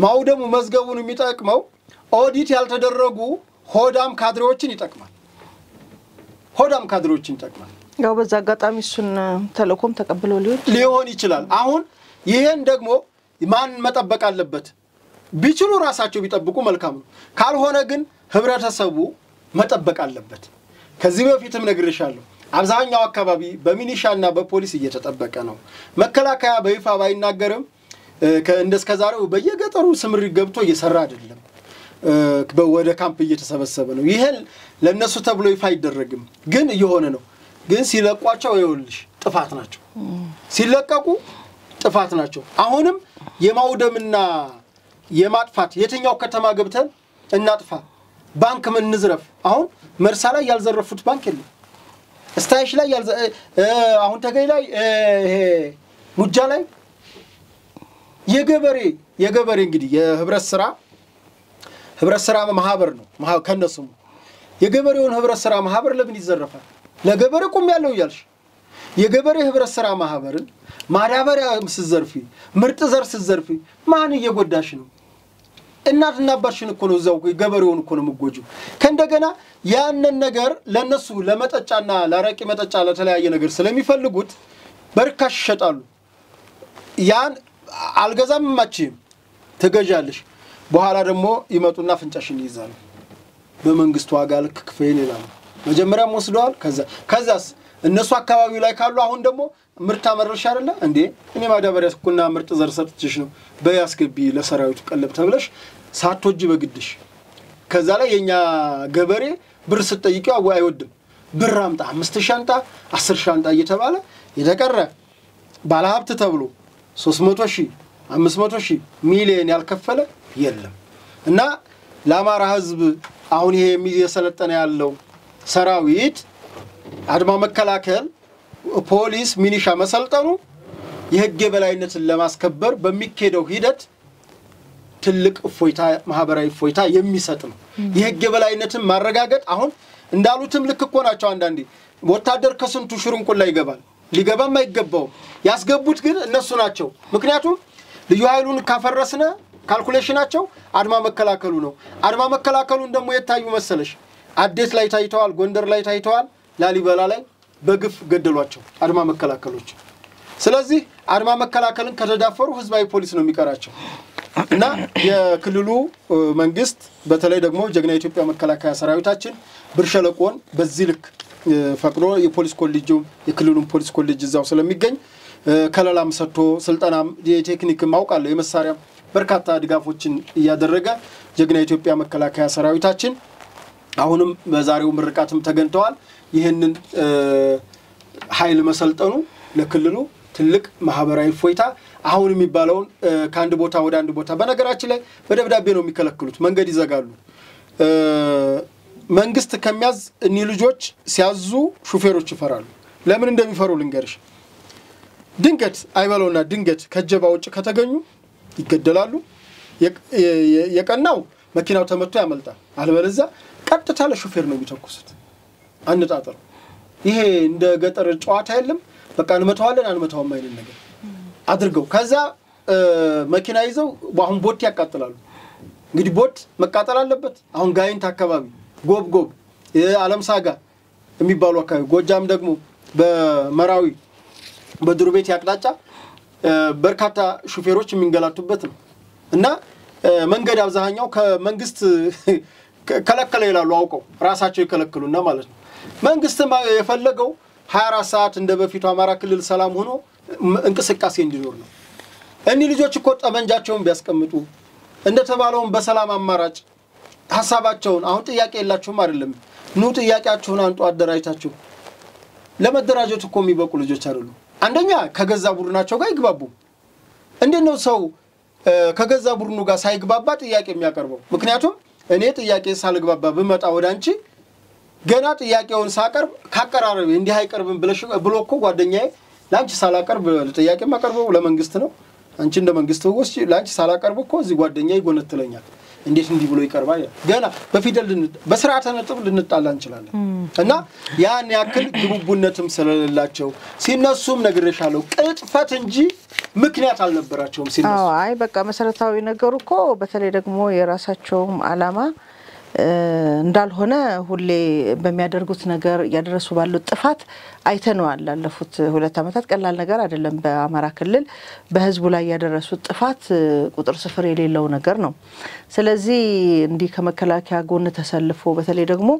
ማውደሙ መዝገቡን የሚጠቅመው ኦዲት ያልተደረጉ ሆዳም ካድሬዎችን ይጠቅማል ያው
በዛ አጋጣሚ እሱን ተለቆም ተቀብለው
ሊሆን ይችላል አሁን ይሄን ደግሞ ማን መጠበቅ አለበት ቢችሉ ራሳቸው ቢጠብቁ መልካም ነው ካልሆነ ግን ህብረተሰቡ መጠበቅ አለበት ከዚህ በፊትም ነግሬሻለሁ አብዛኛው አካባቢ በሚኒሻና በፖሊስ እየተጠበቀ ነው መከላከያ በይፋ ባይናገርም ከእንደስከዛሬው በየገጠሩ ስምሪ ገብቶ እየሰራ አይደለም ወደ ካምፕ እየተሰበሰበ ነው ይሄን ለነሱ ተብሎ ይፋ አይደረግም ግን እየሆነ ነው ግን ሲለቋቸው ይወልሽ ጥፋት ናቸው ሲለቀቁ ጥፋት ናቸው አሁንም የማውደምና የማጥፋት የትኛው ከተማ ገብተን እናጥፋ ባንክ ምን ንዝረፍ አሁን መርሳ ላይ ያልዘረፉት ባንክ የለም ስታይሽ ላይ አሁን ተገይ ላይ ሙጃ ላይ የገበሬ እንግዲህ የህብረት ስራ ማህበር ነው ከነሱም የገበሬውን ህብረት ስራ ማህበር ለምን ይዘረፋል ለገበሬ ቆም ያለው ይያልሽ የገበሬ ህብረት ስራ ማህበርን ማዳበሪያ ስዘርፊ ምርጥ ዘር ስዘርፊ ማን እየጎዳሽ ነው እናትና አባሽን እኮ ነው እዛው ገበሬውን እኮ ነው ምጎጁ ከእንደገና ያንን ነገር ለነሱ ለመጠጫና ለአረቂ መጠጫ ለተለያየ ነገር ስለሚፈልጉት በርካሽ ይሸጣሉ ያን አልገዛም ማችም ተገጃለሽ በኋላ ደግሞ ይመጡና ፍንጫሽን ይይዛሉ በመንግስቱ ዋጋ ልክ ክፈይን ይላሉ መጀመሪያም ወስደዋል ከዛስ እነሱ አካባቢው ላይ ካሉ አሁን ደግሞ ምርታ መረሻ አይደለ እንዴ እኔ ማዳበሪያ ስኩና ምርጥ ዘር ሰጥችሽ ነው በያስገቢ ለሰራዊቱ ቀለብ ተብለሽ ሳትወጂ በግድሽ ከዛ ላይ የኛ ገበሬ ብር ስጠይቀው አይወድም ብር አምጣ 5 ሻንጣ 10 ሻንጣ እየተባለ የተቀረ ባለሀብት ተብሎ 300,000 500,000 ሚሊዮን ያልከፈለ የለም እና ለአማራ ህዝብ አሁን ይሄ የሚሰለጠነ ያለው ሰራዊት አድማ መከላከል ፖሊስ ሚኒሻ መሰልጠኑ የህግ የበላይነትን ለማስከበር በሚከደው ሂደት ትልቅ ፎይታ ማህበራዊ ፎይታ የሚሰጥ ነው የህግ የበላይነትን ማረጋገጥ አሁን እንዳሉትም ልክ እኮ ናቸው አንዳንዴ ወታደር ከስንቱ ሽሩንቁን ላይ ይገባል ሊገባም አይገባው ያስገቡት ግን እነሱ ናቸው ምክንያቱም ልዩ ኃይሉን ካፈረስነ ካልኩሌሽናቸው አድማ መከላከሉ ነው አድማ መከላከሉን ደግሞ የታዩ መሰለሽ አዴት ላይ ታይተዋል ጎንደር ላይ ታይተዋል ላሊበላ ላይ በግፍ ገደሏቸው አድማ መከላከሎች ስለዚህ አድማ መከላከልን ከተዳፈሩ ህዝባዊ ፖሊስ ነው የሚቀራቸው እና የክልሉ መንግስት በተለይ ደግሞ ጀግና ኢትዮጵያ መከላከያ ሰራዊታችን ብርሸለቆን በዚህ ልክ ፈቅዶ የፖሊስ ኮሌጅ የክልሉን ፖሊስ ኮሌጅ እዛው ስለሚገኝ ከለላም ሰጥቶ ስልጠናም የቴክኒክ ማውቃለ የመሳሪያ በርካታ ድጋፎችን ያደረገ ጀግና ኢትዮጵያ መከላከያ ሰራዊታችን አሁንም በዛሬው ምርቃትም ተገኝተዋል ይሄንን ኃይል መሰልጠኑ ለክልሉ ትልቅ ማህበራዊ ፎይታ አሁን የሚባለውን ከአንድ ቦታ ወደ አንድ ቦታ በነገራችን ላይ በደብዳቤ ነው የሚከለክሉት መንገድ ይዘጋሉ መንግስት ከሚያዝ እኒ ልጆች ሲያዙ ሹፌሮች ይፈራሉ ለምን እንደሚፈሩ ልንገርሽ ድንገት አይበለውና ድንገት ከጀባ ውጭ ከተገኙ ይገደላሉ የቀናው መኪናው ተመቶ ያመልጣል አልበለዛ ቀጥታ ለሹፌር ነው የሚተኩሱት አንጣጣው ይሄ እንደ ገጠር ጨዋታ አይደለም በቃ አንመታዋለን አንመታውም አይደል ነገር አድርገው ከዛ መኪና ይዘው አሁን ቦት ያቃጥላሉ እንግዲህ ቦት መቃጠል አለበት አሁን ጋይንት አካባቢ ጎብጎብ የዓለም ሳጋ የሚባሉ አካባቢ ጎጃም ደግሞ በመራዊ በድሩቤት ያቅጣጫ በርካታ ሹፌሮች የሚንገላቱበት ነው እና መንገድ አብዛኛው ከመንግስት ከለከለ ይላሉ አውቀው ራሳቸው ይከለክሉና ማለት ነው መንግስት የፈለገው 24 ሰዓት እንደበፊቱ አማራ ክልል ሰላም ሆኖ እንቅስቃሴ እንዲኖር ነው እኒ ልጆች እኮ ጠመንጃቸውን ቢያስቀምጡ እንደተባለውን በሰላም አማራጭ ሐሳባቸውን አሁን ጥያቄ የላቸውም አይደለም ኑ ጥያቄያቸውን አንጡ አደራጅታችሁ ለመደራጀት እኮ የሚበቁ ልጆች አይደሉ አንደኛ ከገዛ ቡድናቸው ጋር ይግባቡ እንዴት ነው ሰው ከገዛ ቡድኑ ጋር ሳይግባባ ጥያቄ የሚያቀርበው ምክንያቱም እኔ ጥያቄ ሳልግባባ በመጣ ወዳንቺ ገና ጥያቄውን ሳቀርብ ካቀራረብ እንዲህ አይቀርብም ብሎኮ ጓደኛዬ ላንቺ ሳላቀርብ ጥያቄ ማቀርበው ለመንግስት ነው አንቺ እንደ መንግስት ወስጪ ላንቺ ሳላቀርብ እኮ እዚህ ጓደኛዬ ይጎነትለኛል እንዴት እንዲህ ብሎ ይቀርባል ገና በፊደል በስርዓተ ነጥብ ልንጣላ እንችላለን እና ያን ያክል ግቡቡነትም ስለሌላቸው ሲነሱም ነግሬሻለሁ ቅጥፈት እንጂ ምክንያት አልነበራቸውም ሲነሱ
አይ በቃ መሰረታዊ ነገሩ እኮ በተለይ ደግሞ የራሳቸውም አላማ እንዳልሆነ ሁሌ በሚያደርጉት ነገር ያደረሱ ባለው ጥፋት አይተነዋል ላለፉት 2 አመታት ቀላል ነገር አይደለም በአማራ ክልል በህዝቡ ላይ ያደረሱት ጥፋት ቁጥር ስፍር የሌለው ነገር ነው ስለዚህ እንዲ ከመከላከያ ጎን ተሰልፎ በተለይ ደግሞ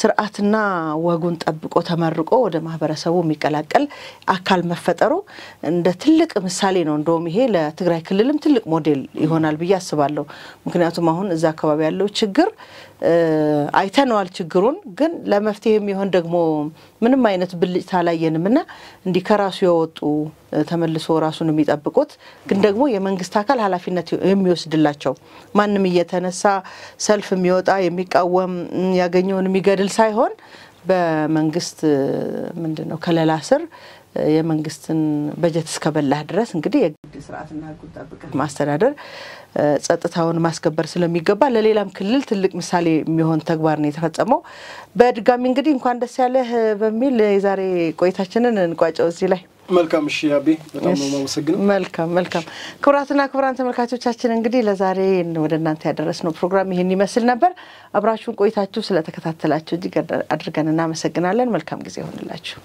ስርዓትና ወጉን ጠብቆ ተመርቆ ወደ ማህበረሰቡ የሚቀላቀል አካል መፈጠሩ እንደ ትልቅ ምሳሌ ነው እንደውም ይሄ ለትግራይ ክልልም ትልቅ ሞዴል ይሆናል ብዬ አስባለሁ ምክንያቱም አሁን እዛ አካባቢ ያለው ችግር አይተነዋል ችግሩን ግን ለመፍትሄ የሚሆን ደግሞ ምንም አይነት ብልጭታ ላየንምና እንዲ ከራሱ ያወጡ ተመልሶ ራሱን የሚጠብቁት ግን ደግሞ የመንግስት አካል ኃላፊነት የሚወስድላቸው ማንንም እየተነሳ ሰልፍ የሚወጣ የሚቃወም ያገኘውን የሚገድል ሳይሆን በመንግስት ምንድነው ከለላ ስር የመንግስትን በጀት እስከበላህ ድረስ እንግዲህ የግድ ስርዓትና ህጉን ጠብቀህ ማስተዳደር ጸጥታውን ማስከበር ስለሚገባ ለሌላም ክልል ትልቅ ምሳሌ የሚሆን ተግባር ነው የተፈጸመው በድጋሚ እንግዲህ እንኳን ደስ ያለህ በሚል የዛሬ ቆይታችንን እንቋጨው እዚህ ላይ
መልካም እሺ አቤ በጣም ነው ማመሰግነው
መልካም ክብራትና ክብራን ተመልካቾቻችን እንግዲህ ለዛሬ ወደ እናንተ ያደረስነው ፕሮግራም ይሄን ይመስል ነበር አብራችሁን ቆይታችሁ ስለተከታተላችሁ እጅግ አድርገን እናመሰግናለን መልካም ጊዜ ይሁንላችሁ